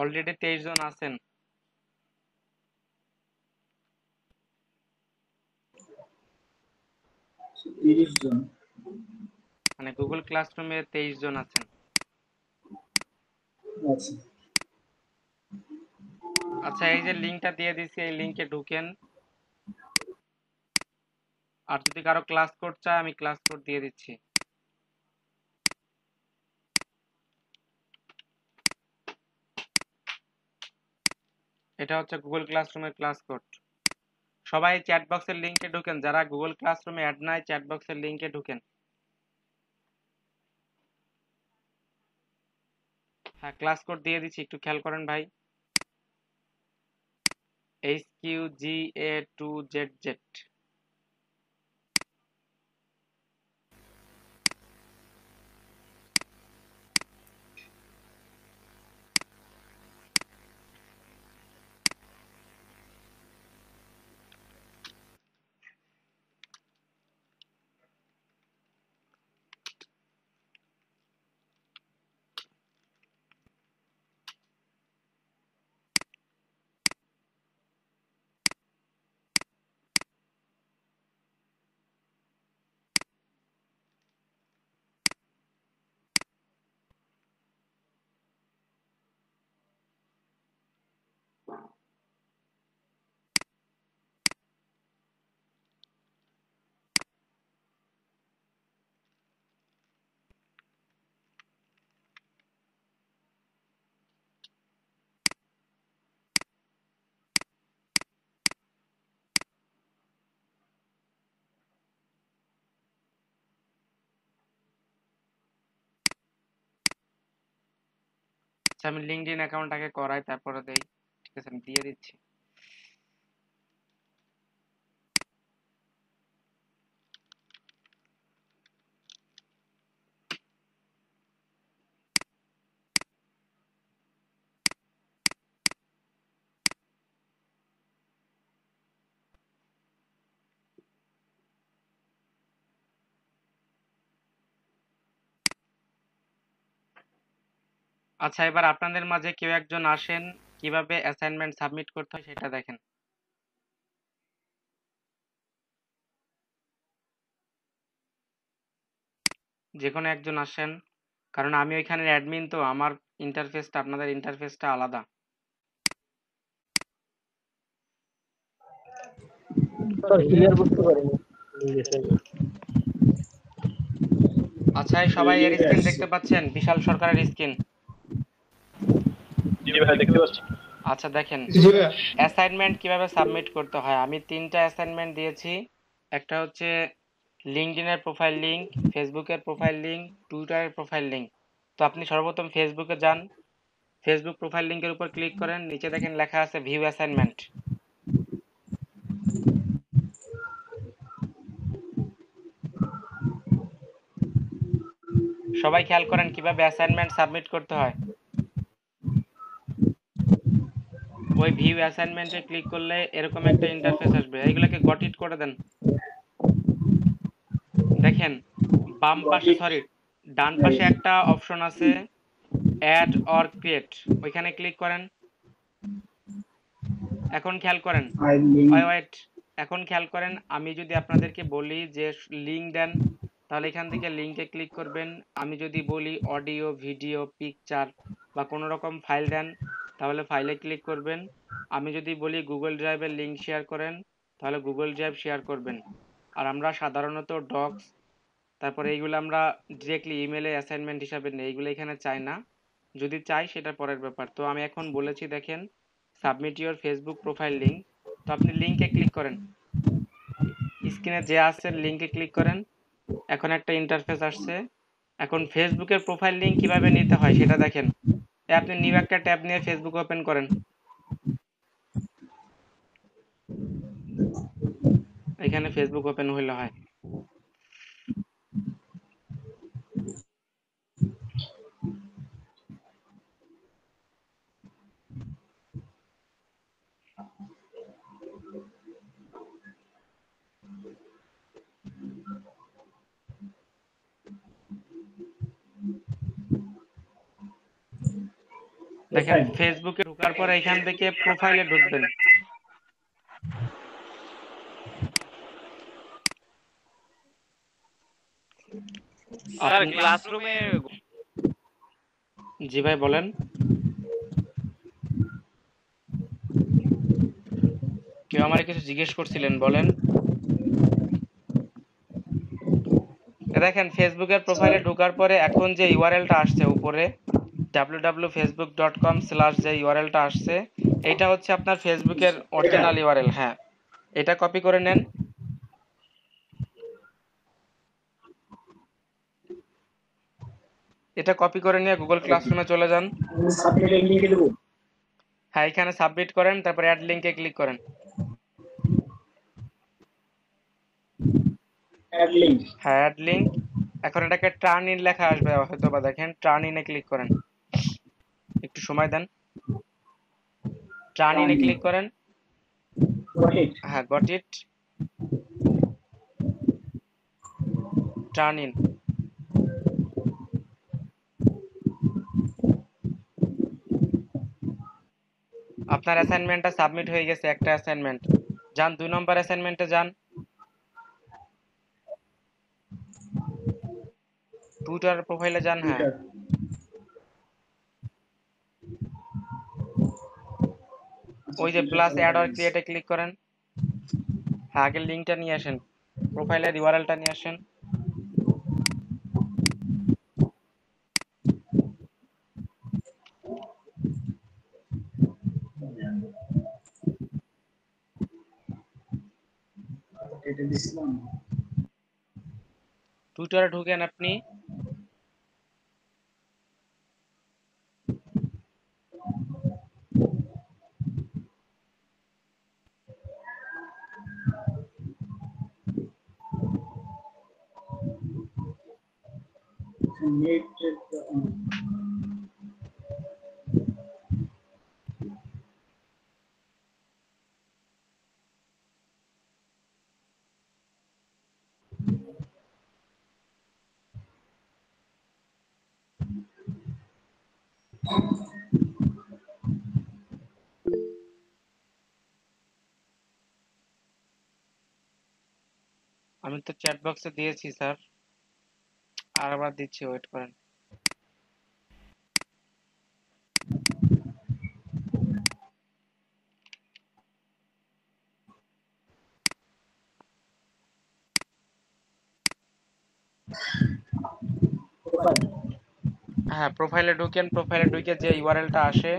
অলরেডি 23 জন আছেন। 30 জন। মানে গুগল ক্লাসরুমে 23 জন আছেন। আচ্ছা, আচ্ছা এই যে লিংকটা দিয়ে দিছি, এই লিংকে ঢুকেন। আর যদি কারো ক্লাস কোড চায় আমি ক্লাস কোড দিয়ে দিচ্ছি। এটা হচ্ছে গুগল ক্লাসরুমের ক্লাস কোড। সবাই চ্যাট বক্সের লিংকে ঢুকেন, যারা গুগল ক্লাসরুমে অ্যাড নাই চ্যাট বক্সের লিংকে ঢুকেন। হ্যাঁ, ক্লাস কোড দিয়ে দিচ্ছি, একটু খেয়াল করেন ভাই। HQGA2ZZ। আচ্ছা, আমি লিঙ্কডইন অ্যাকাউন্ট আগে করাই তারপরে দেই। ঠিক আছে, আমি দিয়ে দিচ্ছি। আচ্ছা, এবার আপনাদের মাঝে কেউ একজন আসেন, কিভাবে অ্যাসাইনমেন্ট সাবমিট করতে হয় সেটা দেখেন। যে কোনো একজন আসেন, কারণ আমি ওইখানে অ্যাডমিন, তো আমার ইন্টারফেসটা আপনাদের ইন্টারফেসটা আলাদা। স্যার ক্লিয়ার বুঝতে পারিনি। আচ্ছা, এই সবাই এর স্ক্রিন দেখতে পাচ্ছেন? বিশাল সরকারের স্ক্রিন। জি ভাই দেখতে পাচ্ছি। আচ্ছা দেখেন, জি ভাইয়া। অ্যাসাইনমেন্ট কিভাবে সাবমিট করতে হয়। আমি 3টা অ্যাসাইনমেন্ট দিয়েছি। একটা হচ্ছে লিঙ্কডইনের প্রোফাইল লিঙ্ক, ফেসবুকের প্রোফাইল লিঙ্ক, টুইটারের প্রোফাইল লিঙ্ক। তো আপনি সর্বপ্রথম ফেসবুকে যান, ফেসবুক প্রোফাইল লিঙ্কের উপর ক্লিক করেন, নিচে দেখেন লেখা আছে ভিউ অ্যাসাইনমেন্ট। সবাই খেয়াল করেন কিভাবে অ্যাসাইনমেন্ট সাবমিট করতে হয়। ওই ভিউ অ্যাসাইনমেন্টে ক্লিক করলে এরকম একটা ইন্টারফেস আসবে। এইগুলোকে গট ইট করে দেন। দেখেন বাম পাশে, সরি ডান পাশে একটা অপশন আছে অ্যাড অর ক্রিয়েট, ওইখানে ক্লিক করেন। এখন খেয়াল করেন, ওয়েট, এখন খেয়াল করেন, আমি যদি আপনাদেরকে বলি যে লিঙ্ক দেন, তাহলে এখান থেকে লিঙ্কে ক্লিক করবেন। আমি যদি বলি অডিও, ভিডিও, পিকচার বা কোনো রকম ফাইল দেন, তাহলে ফাইলে ক্লিক করবেন। আমি যদি বলি গুগল ড্রাইভের লিঙ্ক শেয়ার করেন, তাহলে গুগল ড্রাইভ শেয়ার করবেন। আর আমরা সাধারণত ডক্স, তারপরে এইগুলো আমরা ডিরেক্টলি ইমেলে অ্যাসাইনমেন্ট হিসাবে নেই, এইগুলো এখানে চাই না। যদি চাই সেটা পরের ব্যাপার। তো আমি এখন বলেছি, দেখেন submit your Facebook profile link. তো আপনি লিঙ্কে ক্লিক করেন, স্ক্রিনে যে আসছে লিঙ্কে ক্লিক করেন। এখন একটা ইন্টারফেস আসছে। এখন ফেসবুকের প্রোফাইল লিঙ্ক কিভাবে নিতে হয় সেটা দেখেন। আপনি নিউ একটা ট্যাব নিয়ে ফেসবুক ওপেন করেন। এখানে ফেসবুক ওপেন হইলে হয়। দেখেন ফেসবুকে ঢোকার পরে এখান থেকে প্রোফাইলে ঢুকবেন। স্যার ক্লাসরুমে জি ভাই বলেন। কেউ আমারে কিছু জিজ্ঞেস করছিলেন, বলেন। দেখেন ফেসবুকের প্রোফাইলে ঢোকার পরে এখন যে ইউআরএলটা আসছে উপরে www.facebook.com/ যে ইউআরএলটা আসছে এটা হচ্ছে আপনার ফেসবুকের অরিজিনাল ইউআরএল। হ্যাঁ, এটা কপি করে নেন। এটা কপি করে নিয়ে গুগল ক্লাসরুমে চলে যান। সাবমিটের লিংকে দেবো। হ্যাঁ, এখানে সাবমিট করেন, তারপর অ্যাড লিংকে ক্লিক করেন। Add link. হ্যাঁ, অ্যাড লিংক। এখন এটাকে টার্ন ইন লেখা আসবে হয়তো বা, দেখেন টার্ন ইনে ক্লিক করেন, একটু সময় দেন। টার্ন ইনে ক্লিক করেন। Got it. হ্যাঁ, গট ইট। Turn in. আপনার অ্যাসাইনমেন্টটা সাবমিট হয়ে গেছে, একটা অ্যাসাইনমেন্ট। যান 2 নম্বর অ্যাসাইনমেন্টে যান। টুইটার প্রোফাইলে যান। হ্যাঁ, ওই যে প্লাস অ্যাড অর ক্রিয়েটে ক্লিক করেন। হ্যাঁ, আগে লিংকটা নিয়ে আসেন, প্রোফাইলের ইউআরএলটা নিয়ে আসেন। এটা দিছিলাম। টুইটারে ঢুকেন আপনি। নেট আমি তো চ্যাট বক্সে দিয়েছি স্যার, আর আবার দিচ্ছি, ওয়েট করেন। হ্যাঁ, প্রোফাইলে ঢুকেন। প্রোফাইলে ঢুকে যে ইউআরএলটা আসে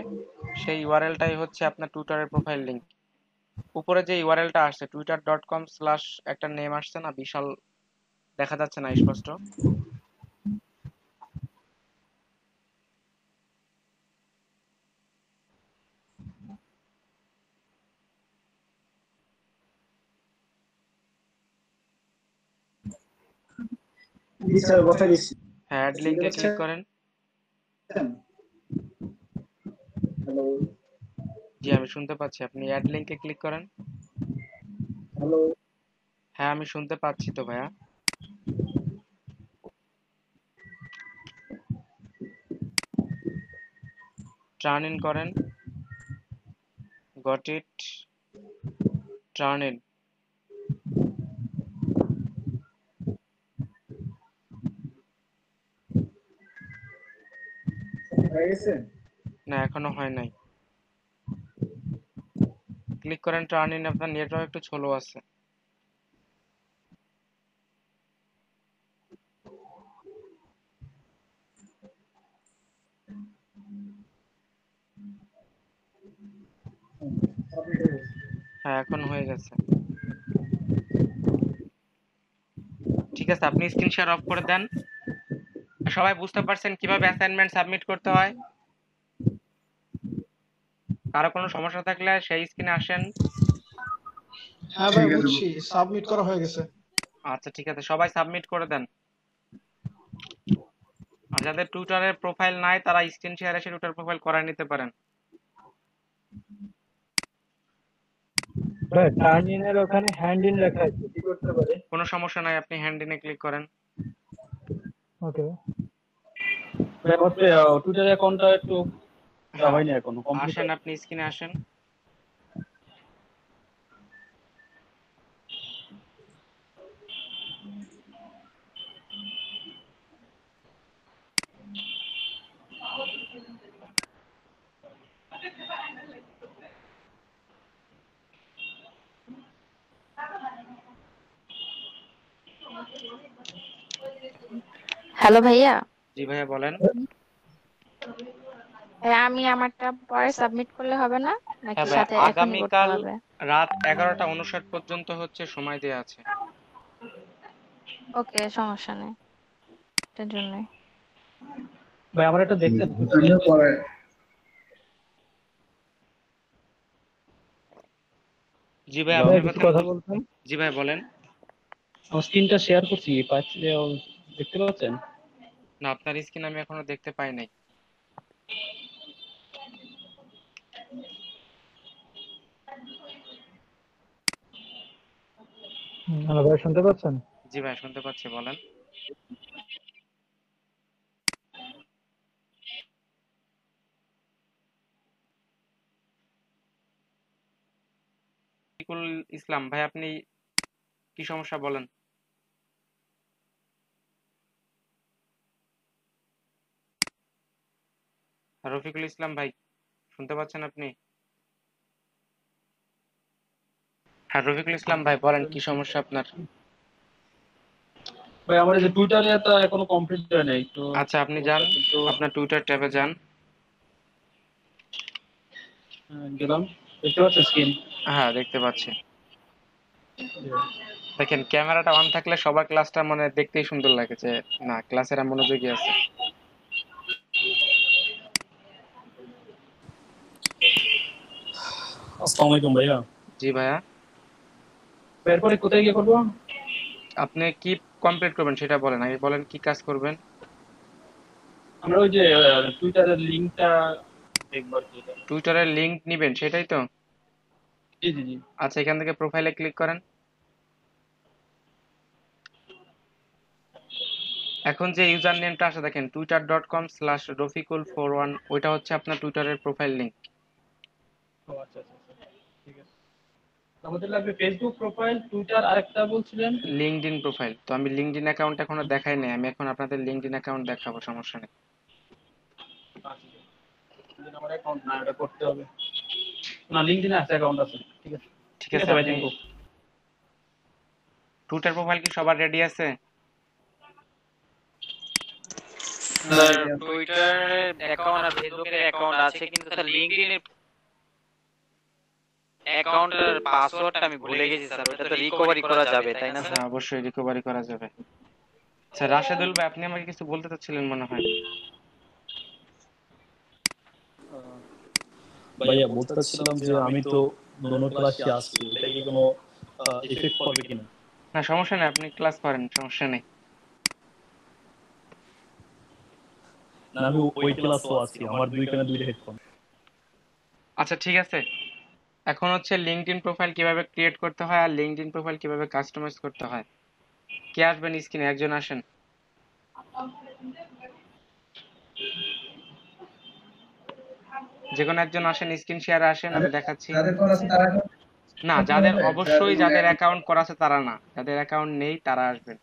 সেই ইউআরএলটাই হচ্ছে আপনার টুইটারের প্রোফাইল লিংক। উপরে যে ইউআরএলটা আসছে twitter.com/ একটা নেম আসছে না, বিশাল দেখা যাচ্ছে না স্পষ্ট। দিছে বসাই দিছি। হ্যাঁ, অ্যাড লিংকে ক্লিক করেন। হ্যালো জি, আমি শুনতে পাচ্ছি, আপনি অ্যাড লিংকে ক্লিক করেন। হ্যালো। হ্যাঁ, আমি শুনতে পাচ্ছি তো ভাইয়া। টার্ন ইন করেন। Got it. Turn in. হয়ে গেছে? না, এখনো হয় নাই। ক্লিক করেন টার্ন ইন। আপনার নেটওয়ার্ক একটু স্লো আছে। হ্যাঁ, এখন হয়ে গেছে। ঠিক আছে, আপনি স্ক্রিন শেয়ার অফ করে দেন। সবাই বুঝতে পারছেন কিভাবে অ্যাসাইনমেন্ট সাবমিট করতে হয়? কারো কোনো সমস্যা থাকলে সেই স্ক্রিনে আসেন। হ্যাঁ ভাই বুঝছি, সাবমিট করা হয়ে গেছে। আচ্ছা, ঠিক আছে, সবাই সাবমিট করে দেন। আর যাদের টুইটারের প্রোফাইল নাই তারা স্ক্রিন শেয়ার এসে টুইটার প্রোফাইল করায় নিতে পারেন। ভাই টার্ন ইনের ওখানে হ্যান্ড ইন লেখা আছে, কি করতে পারে? কোনো সমস্যা নাই, আপনি হ্যান্ড ইনে ক্লিক করেন। ওকে ভাই, হচ্ছে টুইটার অ্যাকাউন্টটা একটু দেওয়া হয়নি এখনো, কমপ্লিট আসেন, আপনি স্ক্রিনে আসেন। হ্যালো ভাইয়া। জি ভাইয়া বলেন। ভাইয়া আমি আমারটা পরে সাবমিট করলে হবে না নাকি হ্যাঁ ভাইয়া, সাথে এখনই করতে আগামীকাল হবে? রাত 11টা 59 পর্যন্ত হচ্ছে সময় দেওয়া আছে। ওকে, সমস্যা নেই, এটার জন্যই। ভাই আমার একটা দেখতেন জি ভাই, ভাই আপনার কিছু কথা কথা বলতেন। জি ভাই বলেন। আমার স্ক্রিনটা শেয়ার করছি, দেখতে পাচ্ছেন? না, আপনার স্ক্রিন আমি এখনো দেখতে পাই নাই। হ্যালো ভাই, শুনতে পাচ্ছেন? জি ভাই শুনতে পাচ্ছি, বলেন। রফিকুল ইসলাম ভাই, আপনি কি সমস্যা বলেন। রফিকুল ইসলাম ভাই, শুনতে পাচ্ছেন আপনি? হ্যাঁ রফিকুল ইসলাম ভাই বলেন, কি সমস্যা আপনার? ভাই আমার এই যে টুইটারে তো এখনো কমপ্লিট হয় নাই তো। আচ্ছা আপনি যান, আপনার টুইটার ট্যাবে যান। গেলাম, দেখতে পাচ্ছেন স্ক্রিন? হ্যাঁ দেখতে পাচ্ছি। দেখেন ক্যামেরাটা অন থাকলে সবার ক্লাসটা মানে দেখতেই সুন্দর লাগে, যে না ক্লাসের মনোযোগী আছে। আসসালামু আলাইকুম ভাইয়া। জি ভাইয়া। এরপরে কোথায় গিয়ে করবো? আপনি কি কমপ্লিট করবেন সেটা বলেন, আগে বলেন কি কাজ করবেন। আমরা ওই যে টুইটারের লিংকটা দেখবার কি এটা? টুইটারের লিংক নিবেন সেটাই তো? জি জি জি। আচ্ছা এখান থেকে প্রোফাইলে ক্লিক করেন। এখন যে ইউজার নেমটা আছে দেখেন twitter.com/রফিকুল41, ওইটা হচ্ছে আপনার টুইটারের প্রোফাইল লিংক। ও আচ্ছা আচ্ছা আচ্ছা, ঠিক আছে। আমাদের লাগবে ফেসবুক প্রোফাইল, টুইটার, আরেকটা বলছিলেন? LinkedIn profile. তো আমি লিঙ্কডইন অ্যাকাউন্ট এখনো দেখাই নাই, আমি এখন আপনাদের লিঙ্কডইন অ্যাকাউন্ট দেখাবো, সমস্যা নেই। আচ্ছা, আমার অ্যাকাউন্ট না, এটা করতে হবে। না, লিংকডইনে আছে, অ্যাকাউন্ট আছে। ঠিক আছে ঠিক ঠিক আছে, আছে ভাই, আপনি থ্যাংক ইউ। টুইটার প্রোফাইল কি সবার রেডি আছে? স্যার টুইটারের অ্যাকাউন্ট আর ফেসবুকের অ্যাকাউন্ট আছে, কিন্তু স্যার লিংকডইনের অ্যাকাউন্টের পাসওয়ার্ডটা আমি ভুলে গেছি স্যার। ওটা তো রিকভারি করা যাবে তাই না স্যার? হ্যাঁ অবশ্যই রিকভারি করা যাবে। স্যার রাশেদুল ভাই, আপনি আমাকে কিছু বলতে চাচ্ছিলেন মনে হয়। ভাইয়া বলতে চাচ্ছিলাম যে আমি তো দোনো ক্লাসে আসছি, এটা কি কোনো এফেক্ট পড়বে কিনা? না সমস্যা নেই, আপনি ক্লাস করেন, সমস্যা নেই। না আমি ওই ক্লাসও আছি, আমার দুইটা হেডফোন। আচ্ছা ঠিক আছে, এখন হচ্ছে লিঙ্কডইন প্রোফাইল কিভাবে ক্রিয়েট করতে হয় আর লিঙ্কডইন প্রোফাইল কিভাবে কাস্টমাইজ করতে হয়। কে আসবেন স্ক্রিনে, একজন আসেন। যে কোনো একজন আসেন, স্ক্রিন শেয়ারে আসেন, আমি দেখাচ্ছি। না যাদের অবশ্যই যাদের অ্যাকাউন্ট করা আছে তারা না, যাদের অ্যাকাউন্ট নেই তারা আসবেন।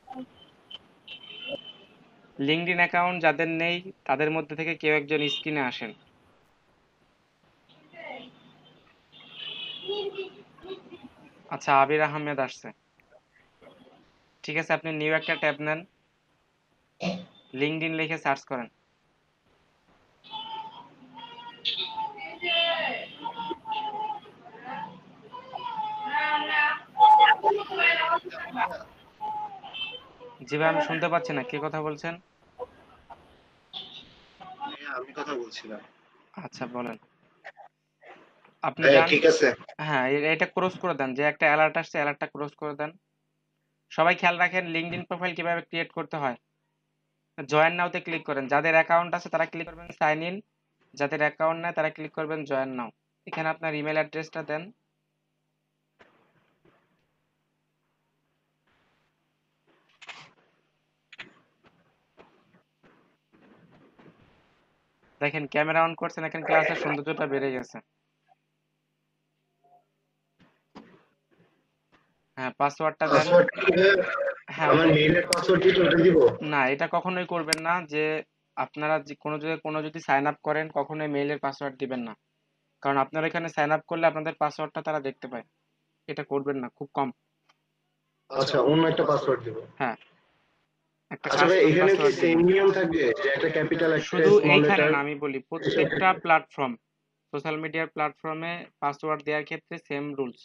লিঙ্কডইন অ্যাকাউন্ট যাদের নেই তাদের মধ্যে থেকে কেউ একজন স্ক্রিনে আসেন। আচ্ছা আবির আহমেদ আসছে, ঠিক আছে। আপনি নিউ একটা ট্যাব নেন, লিঙ্কডইন লিখে সার্চ করেন। জি ভাই আমি শুনতে পাচ্ছি না, কে কথা বলছেন? আমি কথা বলছিলাম। আচ্ছা বলেন। আপনি হ্যাঁ যান, ঠিক আছে। হ্যাঁ এটা ক্রস করে দেন, যে একটা অ্যালার্ট আসছে অ্যালার্টটা ক্রস করে দেন। সবাই খেয়াল রাখেন লিঙ্কডইন প্রোফাইল কিভাবে ক্রিয়েট করতে হয়। জয়েন নাওতে ক্লিক করেন, যাদের অ্যাকাউন্ট আছে তারা ক্লিক করবেন সাইন ইন, যাদের অ্যাকাউন্ট নাই তারা ক্লিক করবেন জয়েন নাও। এখানে আপনার ইমেল অ্যাড্রেসটা দেন। দেখেন ক্যামেরা অন করছেন, এখন ক্লাসের সৌন্দর্যটা বেড়ে গেছে। হ্যাঁ পাসওয়ার্ডটা দেন। হ্যাঁ আমার মেইলের পাসওয়ার্ড কি ওটা দিব? না এটা কখনোই করবেন না, যে আপনারা যে কোনো যদি সাইন আপ করেন কখনোই মেইলের পাসওয়ার্ড দিবেন না, কারণ আপনারা এখানে সাইন আপ করলে আপনাদের পাসওয়ার্ডটা তারা দেখতে পায়। এটা করবেন না, খুব কম। আচ্ছা অন্য একটা পাসওয়ার্ড দিব। হ্যাঁ একটা আচ্ছা ভাই, কাস্টম এখানে কি পাসওয়ার্ড সেম দিবেন। নিয়ম থাকবে যে একটা ক্যাপিটাল একটা শুধু স্মল এইখানে লেটার? না, আমি বলি প্রত্যেকটা প্ল্যাটফর্ম, সোশ্যাল মিডিয়ার প্ল্যাটফর্মে পাসওয়ার্ড দেওয়ার ক্ষেত্রে সেম রুলস।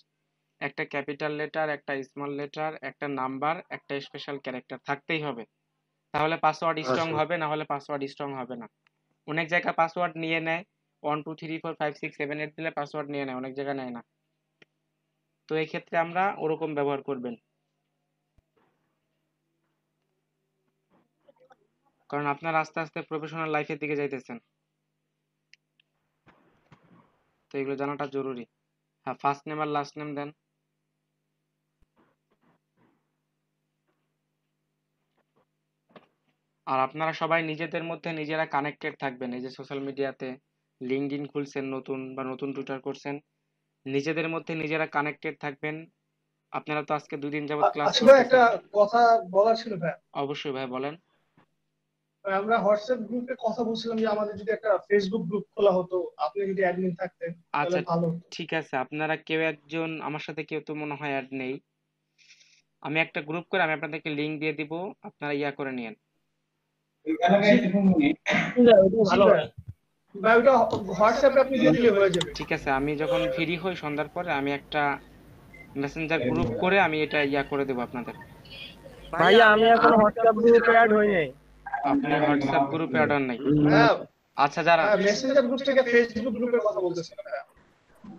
একটা ক্যাপিটাল লেটার, একটা স্মল লেটার, একটা নাম্বার, একটা স্পেশাল ক্যারেক্টার থাকতেই হবে। তাহলে পাসওয়ার্ড স্ট্রং আচ্ছা হবে, না হলে পাসওয়ার্ড স্ট্রং হবে না। অনেক জায়গায় পাসওয়ার্ড নিয়ে নেয়, 1 2 3 4 5 6 7 8 দিলে পাসওয়ার্ড নিয়ে নেয়, অনেক জায়গায় নেয় না। তো এই ক্ষেত্রে আমরা ওরকম ব্যবহার করবেন, কারণ আপনার আস্তে আস্তে প্রফেশনাল লাইফের দিকে যাইতেছেন, তো এগুলো জানাটা জরুরি। হ্যাঁ, ফার্স্ট নেম আর লাস্ট নেম দেন। আর আপনারা সবাই নিজেদের মধ্যে নিজেরা কানেক্টেড থাকবেন। এই যে সোশ্যাল মিডিয়াতে লিঙ্কডইন খুলছেন নতুন, বা নতুন টুইটার করছেন, নিজেদের মধ্যে নিজেরা কানেক্টেড থাকবেন। আপনারা তো আজকে 2 দিন যাবত ক্লাস আচ্ছা ভাই, একটা করতেছেন। কথা বলার ছিল ভাই। অবশ্যই ভাই, বলেন। ভাই, আমরা হোয়াটসঅ্যাপ গ্রুপে কথা বলছিলাম যে আমাদের যদি একটা ফেসবুক গ্রুপ খোলা হতো, আপনি যদি অ্যাডমিন থাকতেন তাহলে আচ্ছা, ভালো হতো। ঠিক আছে, আপনারা কেউ একজন, আমার সাথে কেউ তো মনে হয় অ্যাড নেই, আমি একটা গ্রুপ করে আমি আপনাদেরকে লিংক দিয়ে দিব, আপনারা ইয়া করে নিয়েন। জি ওইটা জি ভালো ভাই, হয়। ভাই ওটা হোয়াটসঅ্যাপে আপনি দিয়ে দিলে হয়ে যাবে। ঠিক আছে, আমি যখন ফ্রি হই সন্ধ্যার পরে আমি একটা মেসেঞ্জার গ্রুপ করে আমি এটা ইয়া করে দেবো আপনাদের। ভাইয়া আমি এখন হোয়াটসঅ্যাপ গ্রুপে অ্যাড হই নাই। আপনি হোয়াটসঅ্যাপ গ্রুপে অ্যাড হন নাই? হ্যাঁ, আচ্ছা, যারা, মেসেঞ্জার গ্রুপ থেকে ফেসবুক গ্রুপের কথা বলতেছি না ভাই।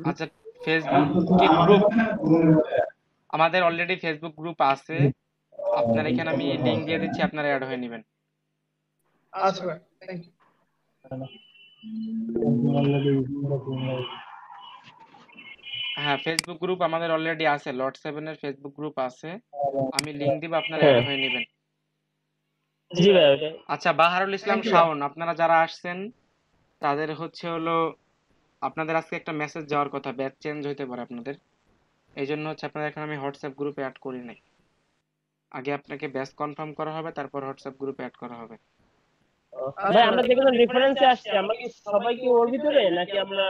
আচ্ছা, ফেসবুক কি গ্রুপ? আমাদের অলরেডি ফেসবুক গ্রুপ আছে, আপনার এখানে আমি লিংক দিয়ে দিচ্ছি, আপনারা অ্যাড হয়ে নেবেন। আচ্ছা ভাই, থ্যাংক ইউ। হ্যাঁ, ফেসবুক গ্রুপ আমাদের অলরেডি আছে, লর্ড 7 এর ফেসবুক গ্রুপ আছে, আমি লিংক দিব, আপনারা অ্যাড হ্যাঁ হয়ে নেবেন। জি ভাই ওইটা। আচ্ছা, বাহারুল ইসলাম থ্যাংক ইউ ভাই। শাওন, আপনারা যারা আসছেন তাদের হচ্ছে হলো আপনাদের আজকে একটা মেসেজ যাওয়ার কথা, ব্যাচ চেঞ্জ হইতে পারে আপনাদের, এই জন্য হচ্ছে আপনাদের এখন আমি হোয়াটসঅ্যাপ গ্রুপে অ্যাড করি নাই। আগে আপনাকে ব্যাচ কনফার্ম করা হবে, তারপর হোয়াটসঅ্যাপ গ্রুপে অ্যাড করা হবে। ভাই আমরা যেগুলো রেফারেন্সে আসছি আমরা কি সবাই কি ওর ভিতরে নাকি আমরা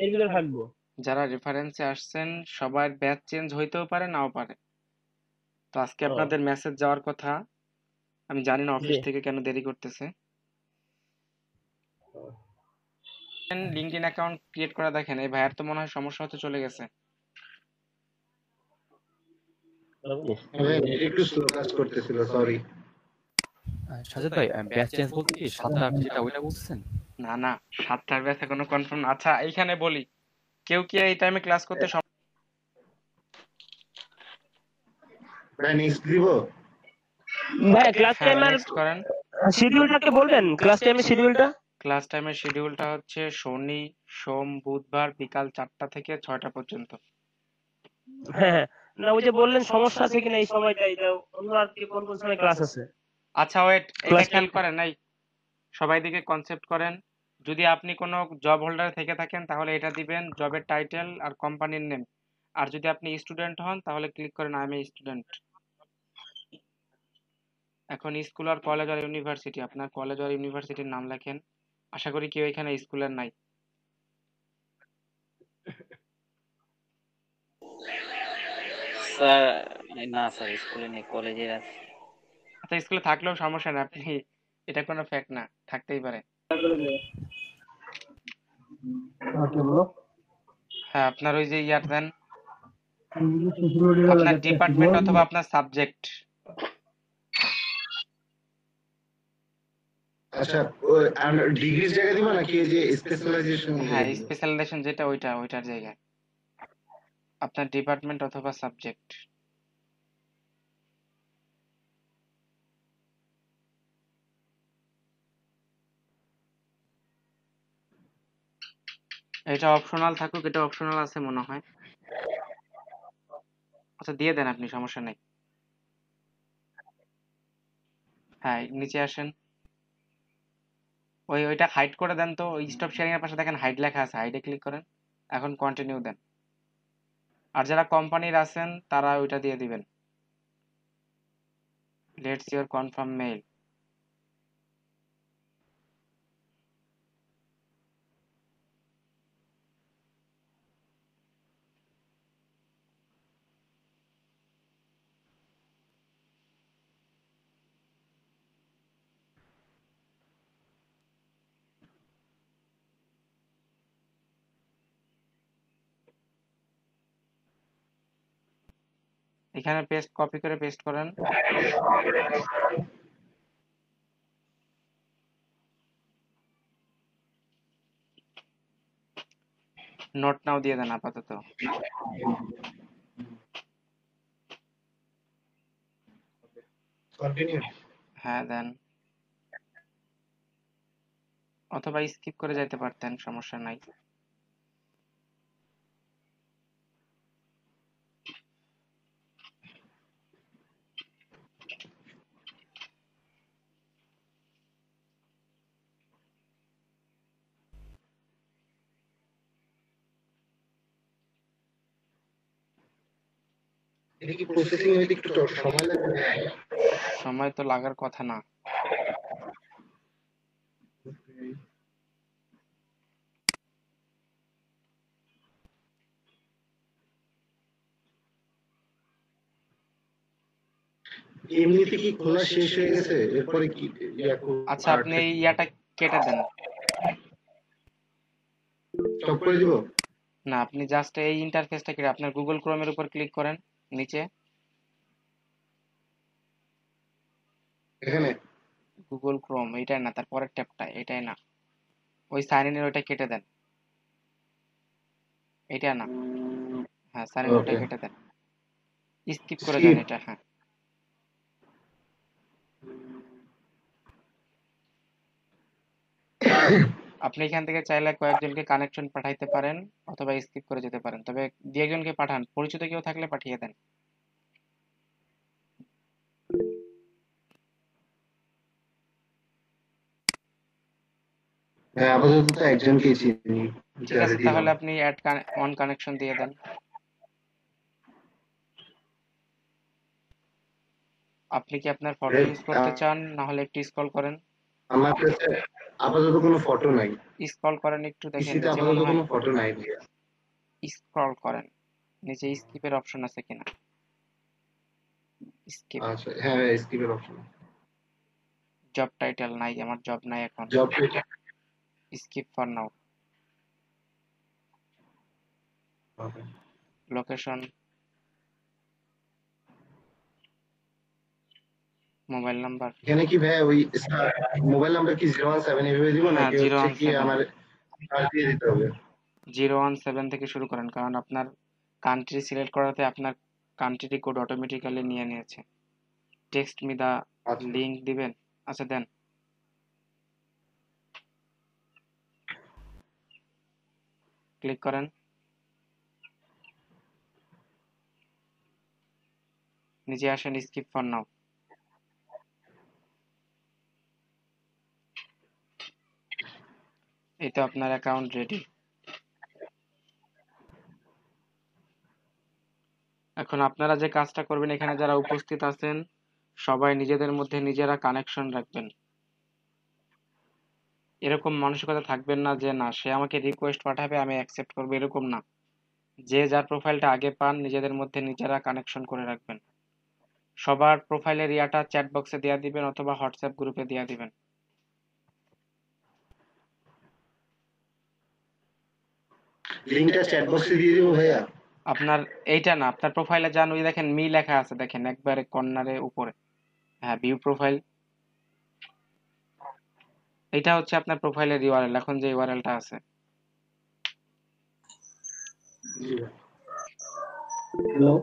এর ভিতরে থাকবো? যারা রেফারেন্সে আসছেন সবার ব্যাচ চেঞ্জ হইতেও পারে, নাও পারে। তো আজকে ও, আপনাদের মেসেজ যাওয়ার কথা, আমি জানি না জি অফিস থেকে কেন দেরি করতেছে। লিঙ্কডইন অ্যাকাউন্ট ক্রিয়েট করা দেখেন, এই ভাইয়ার তো মনে হয় সমস্যা হতে চলে গেছে। ভাই নেট একটু স্লো কাজ করতেছিল, সরি। সাজাদ ভাই, ব্যাচ চেঞ্জ বলতে কি 7 8 যেটা ওইটা বলছেন? না না, 7টার ব্যাচ এখনো কনফার্ম। আচ্ছা, এইখানে বলি, কেউ কি এই টাইমে ক্লাস করতে ভাই নেক্সট দিব? ভাই ক্লাস হ্যাঁ, টাইমের নেক্সট করেন। শিডিউলটা কি বলবেন? ক্লাস টাইমের শিডিউলটা? ক্লাস টাইমের শিডিউলটা হচ্ছে শনি, সোম, বুধবার বিকাল 4টা থেকে 6টা পর্যন্ত। হ্যাঁ হ্যাঁ, না ওই যে বললেন সমস্যা আছে কিনা এই সময়টা, এটা অন্য আর কি কোন কোন সময় ক্লাস আছে? আচ্ছা ওয়েট, এটা ক্লাস খেয়াল করেন, এই সবাই দিকে কনসেপ্ট করেন। যদি আপনি কোনো জব হোল্ডারে থেকে থাকেন তাহলে এটা দিবেন, জবের টাইটেল আর কোম্পানির নেম। আর যদি আপনি স্টুডেন্ট হন তাহলে ক্লিক করেন আই এম এ স্টুডেন্ট। এখন স্কুল আর কলেজ আর ইউনিভার্সিটি, আপনার কলেজ আর ইউনিভার্সিটির নাম লেখেন। আশা করি কেউ এখানে স্কুলের নাই। স্যার না স্যার, স্কুলে নেই, কলেজে আছে। আচ্ছা, স্কুলে থাকলেও সমস্যা নেই, আপনি, এটা কোনো ফ্যাক্ট না, থাকতেই পারে। হ্যাঁ, আপনার ওই যে ইয়ার দেন, আপনার ডিপার্টমেন্ট অথবা আপনার সাবজেক্ট। আচ্ছা, ডিগ্রির জায়গায় দিব নাকি এই যে স্পেশালাইজেশন হ্যাঁ, জায়গায় দিব? স্পেশালাইজেশন যেটা ওইটার জায়গায় আপনার ডিপার্টমেন্ট অথবা সাবজেক্ট। এটা অপশনাল থাকুক, এটা অপশনাল আছে মনে হয়। আচ্ছা, দিয়ে দেন আপনি, সমস্যা নেই। হ্যাঁ, নিচে আসেন, ওইটা হাইড করে দেন তো, ওই স্টপ শেয়ারিং এর পাশে দেখেন হাইড লেখা আছে, হাইডে ক্লিক করেন, এখন কন্টিনিউ দেন। আর যারা কোম্পানির আছেন তারা ওইটা দিয়ে দিবেন, লেটস ইওর কনফার্ম মেইল। এখানে কপি করে পেস্ট করেন। নোট নাও দিয়ে দেন আপাতত। কন্টিনিউ। হ্যাঁ দেন, অথবা স্কিপ করে যাইতে পারতেন, সমস্যা নাই। এটা কি প্রসেসিং হইতে একটু সময় লাগবে? সময় তো লাগার কথা না। এমনিতে কি খোলা শেষ হয়ে গেছে? এরপরে কি আচ্ছা আপনি এই ইয়াটা কেটে দেন। স্টপ করে দিব? না, আপনি জাস্ট এই ইন্টারফেসটা কেটে আপনার গুগল ক্রোমের উপর ক্লিক করেন নিচে। এখানে গুগল ক্রোম এইটাই না, তারপরের ট্যাবটা এটাই না, ওই সাইন ইনের ওইটা কেটে দেন। এটা না, হ্যাঁ সাইন ইন ওটা কেটে দেন, স্কিপ করে দেন এটা। হ্যাঁ আপনি এখান থেকে চাইলে কয়েকজনকে কানেকশন পাঠাইতে পারেন অথবা স্কিপ করে যেতে পারেন, তবে যে একজনকে পাঠান পরিচিত কেউ থাকলে পাঠিয়ে দেন। হ্যাঁ আপাতত তো একজনকেই চিনি। ঠিক আছে, তাহলে আপনি অ্যাড অন কানেকশন দিয়ে দেন। আপনি কি আপনার ফটো ইউজ করতে চান, না হলে একটু স্ক্রল করেন? আমার কাছে আপাতত কোনো ফটো নাই। স্ক্রল করেন একটু, দেখেন পিসিতে আপাতত কোনো ফটো নাই ভাইয়া। স্ক্রল করেন, নিচে স্কিপের অপশন আছে কিনা। স্কিপ, আচ্ছা হ্যাঁ স্কিপের অপশন। জব টাইটেল নাই, আমার জব নাই এখন। Job title skip for now. Okay. Location, mobile number. এখানে কি ভাই ওই মোবাইল নাম্বার কি 017 এভাবে দিব নাকি হচ্ছে কি আমার দিয়ে দিতে হবে? 017 থেকে শুরু করেন, কারণ আপনার কান্ট্রি সিলেক্ট করাতে আপনার কান্ট্রি কোড অটোমেটিক্যালি নিয়ে নিয়েছে। টেক্সট মি দা লিংক দিবেন। আচ্ছা দেন, ক্লিক করেন, নিচে আসেন, স্কিপ ফর নাও। এই তো আপনার অ্যাকাউন্ট রেডি। এখন আপনারা যে কাজটা করবেন, এখানে যারা উপস্থিত আছেন সবাই নিজেদের মধ্যে নিজেরা কানেকশন রাখবেন। এরকম মানসিকতা থাকবেন না যে না সে আমাকে রিকোয়েস্ট পাঠাবে আমি অ্যাকসেপ্ট করবো, এরকম না। যে যার প্রোফাইলটা আগে পান নিজেদের মধ্যে নিজেরা কানেকশন করে রাখবেন। সবার প্রোফাইলের ইয়াটা চ্যাট বক্সে দেওয়া দিবেন অথবা হোয়াটসঅ্যাপ গ্রুপে দেওয়া দিবেন। লিংকটা চ্যাট বক্সে দিয়ে দিব ভাইয়া। আপনার এইটা না, আপনার প্রোফাইলে যান, ওই দেখেন মি লেখা আছে, দেখেন একবারে কর্নারে উপরে। হ্যাঁ ভিউ প্রোফাইল, এটা হচ্ছে আপনার প্রোফাইলের ইউআরএল, এখন যে ইউআরএলটা আছে। হ্যালো,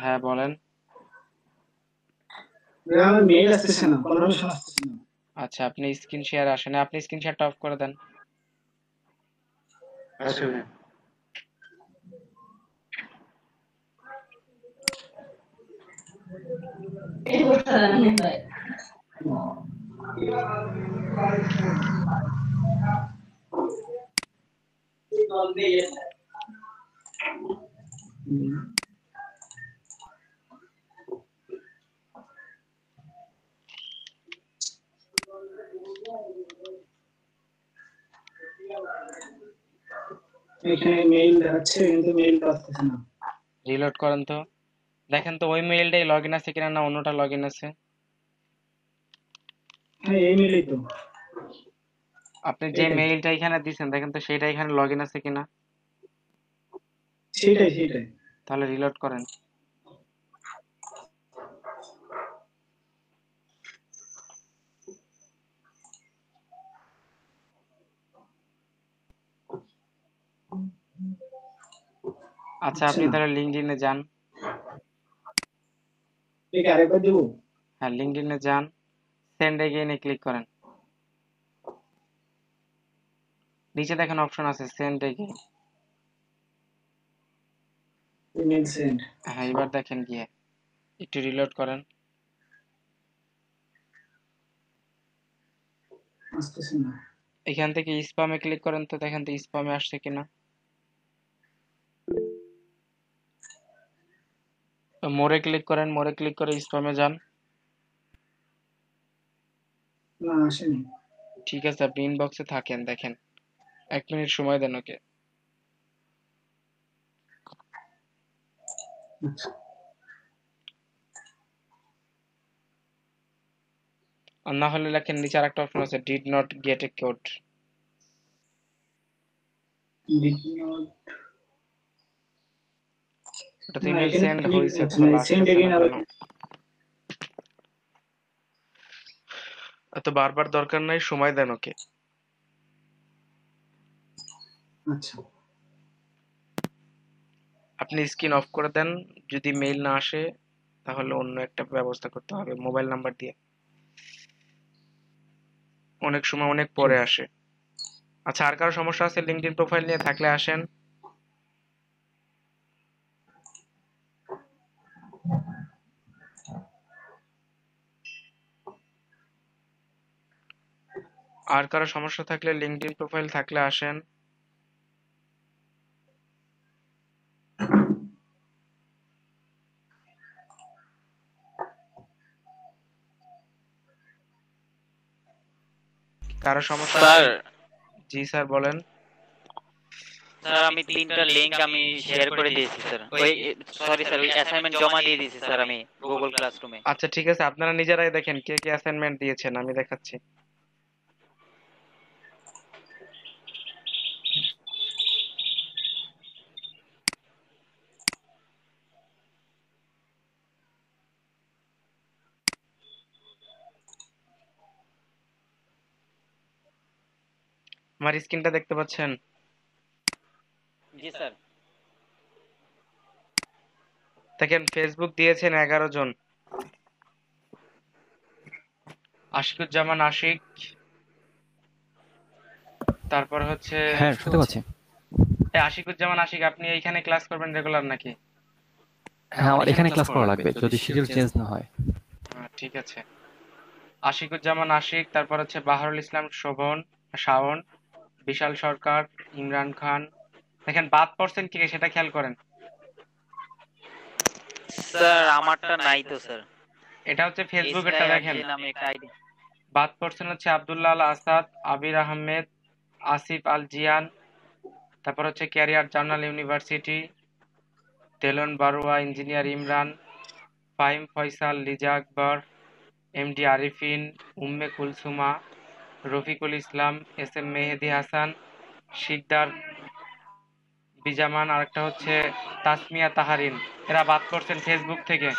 হ্যাঁ বলেন। আমার মেইল আসতেছে না, কনভারসেশন আসতেছে না। আচ্ছা আপনি স্ক্রিন শেয়ার আসেন, আপনি স্ক্রিন শেয়ারটা অফ করে দেন। আচ্ছা ভাই। এই বলতে জানেন ভাই। এখানে মেইল দেখাচ্ছে কিন্তু মেইলটা আসতেছে না। রিলোড করেন তো, দেখেন তো ওই মেইলটাই লগইন আছে কিনা, না অন্যটা লগইন আছে। হ্যাঁ এই মেইলই তো। আপনি যে মেইলটা এখানে দিবেন দেখেন তো সেটা এখানে লগইন আছে কিনা। সেটাই। তাহলে রিলোড করেন। আচ্ছা আপনি তাহলে লিঙ্কডইনে যান। ঠিক আরেকবার দিব। হ্যাঁ লিঙ্কডইনে যান, সেন্ড এগেইনে ক্লিক করেন। নিচে দেখেন অপশন আছে সেন্ড এগেইন। Email send. হ্যাঁ এবার দেখেন গিয়ে একটু রিলোড করেন। আসতেছে না। এখান থেকে স্প্যামে ক্লিক করেন তো দেখেন তো স্প্যামে আসছে কিনা। মোরে ক্লিক করেন, মোরে ক্লিক করে স্প্যামে যান। না আসেনি। ঠিক আছে আপনি ইনবক্সে থাকেন, দেখেন 1 মিনিট সময় দেন ওকে। আর না হলে লেখেন নিচে আরেকটা অপশন আছে did not get A code. এটা তো ইমেল সেন্ড হইছে তো সেন্ড এগেইন আর এত বারবার দরকার নাই, সময় দেন ওকে। আচ্ছা আপনি স্ক্রিন অফ করে দেন, যদি মেইল না আসে তাহলে অন্য একটা ব্যবস্থা করতে হবে মোবাইল নাম্বার দিয়ে, অনেক সময় অনেক পরে আসে। আচ্ছা আর কারো সমস্যা আছে লিঙ্কডইন প্রোফাইল নিয়ে থাকলে আসেন। আর কারো সমস্যা থাকলে লিঙ্কডইন প্রোফাইল থাকলে আসেন। কারো সমস্যা? স্যার জি স্যার বলেন। স্যার আমি 3টা লিংক আমি শেয়ার করে দিয়েছি স্যার। ওই সরি স্যার ওই অ্যাসাইনমেন্ট জমা দিয়ে দিয়েছি স্যার আমি গুগল ক্লাসরুমে। আচ্ছা ঠিক আছে আপনারা নিজেরাই দেখেন কে কে অ্যাসাইনমেন্ট দিয়েছেন, আমি দেখাচ্ছি। আমার স্ক্রিনটা দেখতে পাচ্ছেন? জি স্যার। দেখেন ফেসবুক দিয়েছেন 11 জন। আশিকুজ্জামান আশিক, তারপর হচ্ছে হ্যাঁ শুনতে পাচ্ছি। আশিকুজ্জামান আশিক আপনি এইখানে ক্লাস করবেন রেগুলার নাকি? হ্যাঁ আমার এখানে ক্লাস করা লাগবে যদি শিডিউল চেঞ্জ না হয়। ঠিক আছে। আশিকুজ্জামান আশিক, তারপর হচ্ছে বাহারুল ইসলাম শাওন, বিশাল সরকার, ইমরান খান। দেখেন বাদ পড়ছেন কি সেটা খেয়াল করেন। স্যার আমারটা নাই তো স্যার। এটা হচ্ছে ফেসবুকেরটা দেখেন। বাদ পড়ছেন হচ্ছে আব্দুল্লাহ আল আসাদ, আবির আহমেদ, আসিফ আল জিয়ান, তারপর হচ্ছে career journal university, Telon Barua, engineer Imran, Fahim Faisal, Liza Akbar, MD Arifin, Umme Kulsuma, Rafiqul Islam, S M Mehedi Hasan, Sikder Bizaman, আরেকটা হচ্ছে তাসমিয়া তাহারিন। এরা বাদ করছেন ফেসবুক থেকে।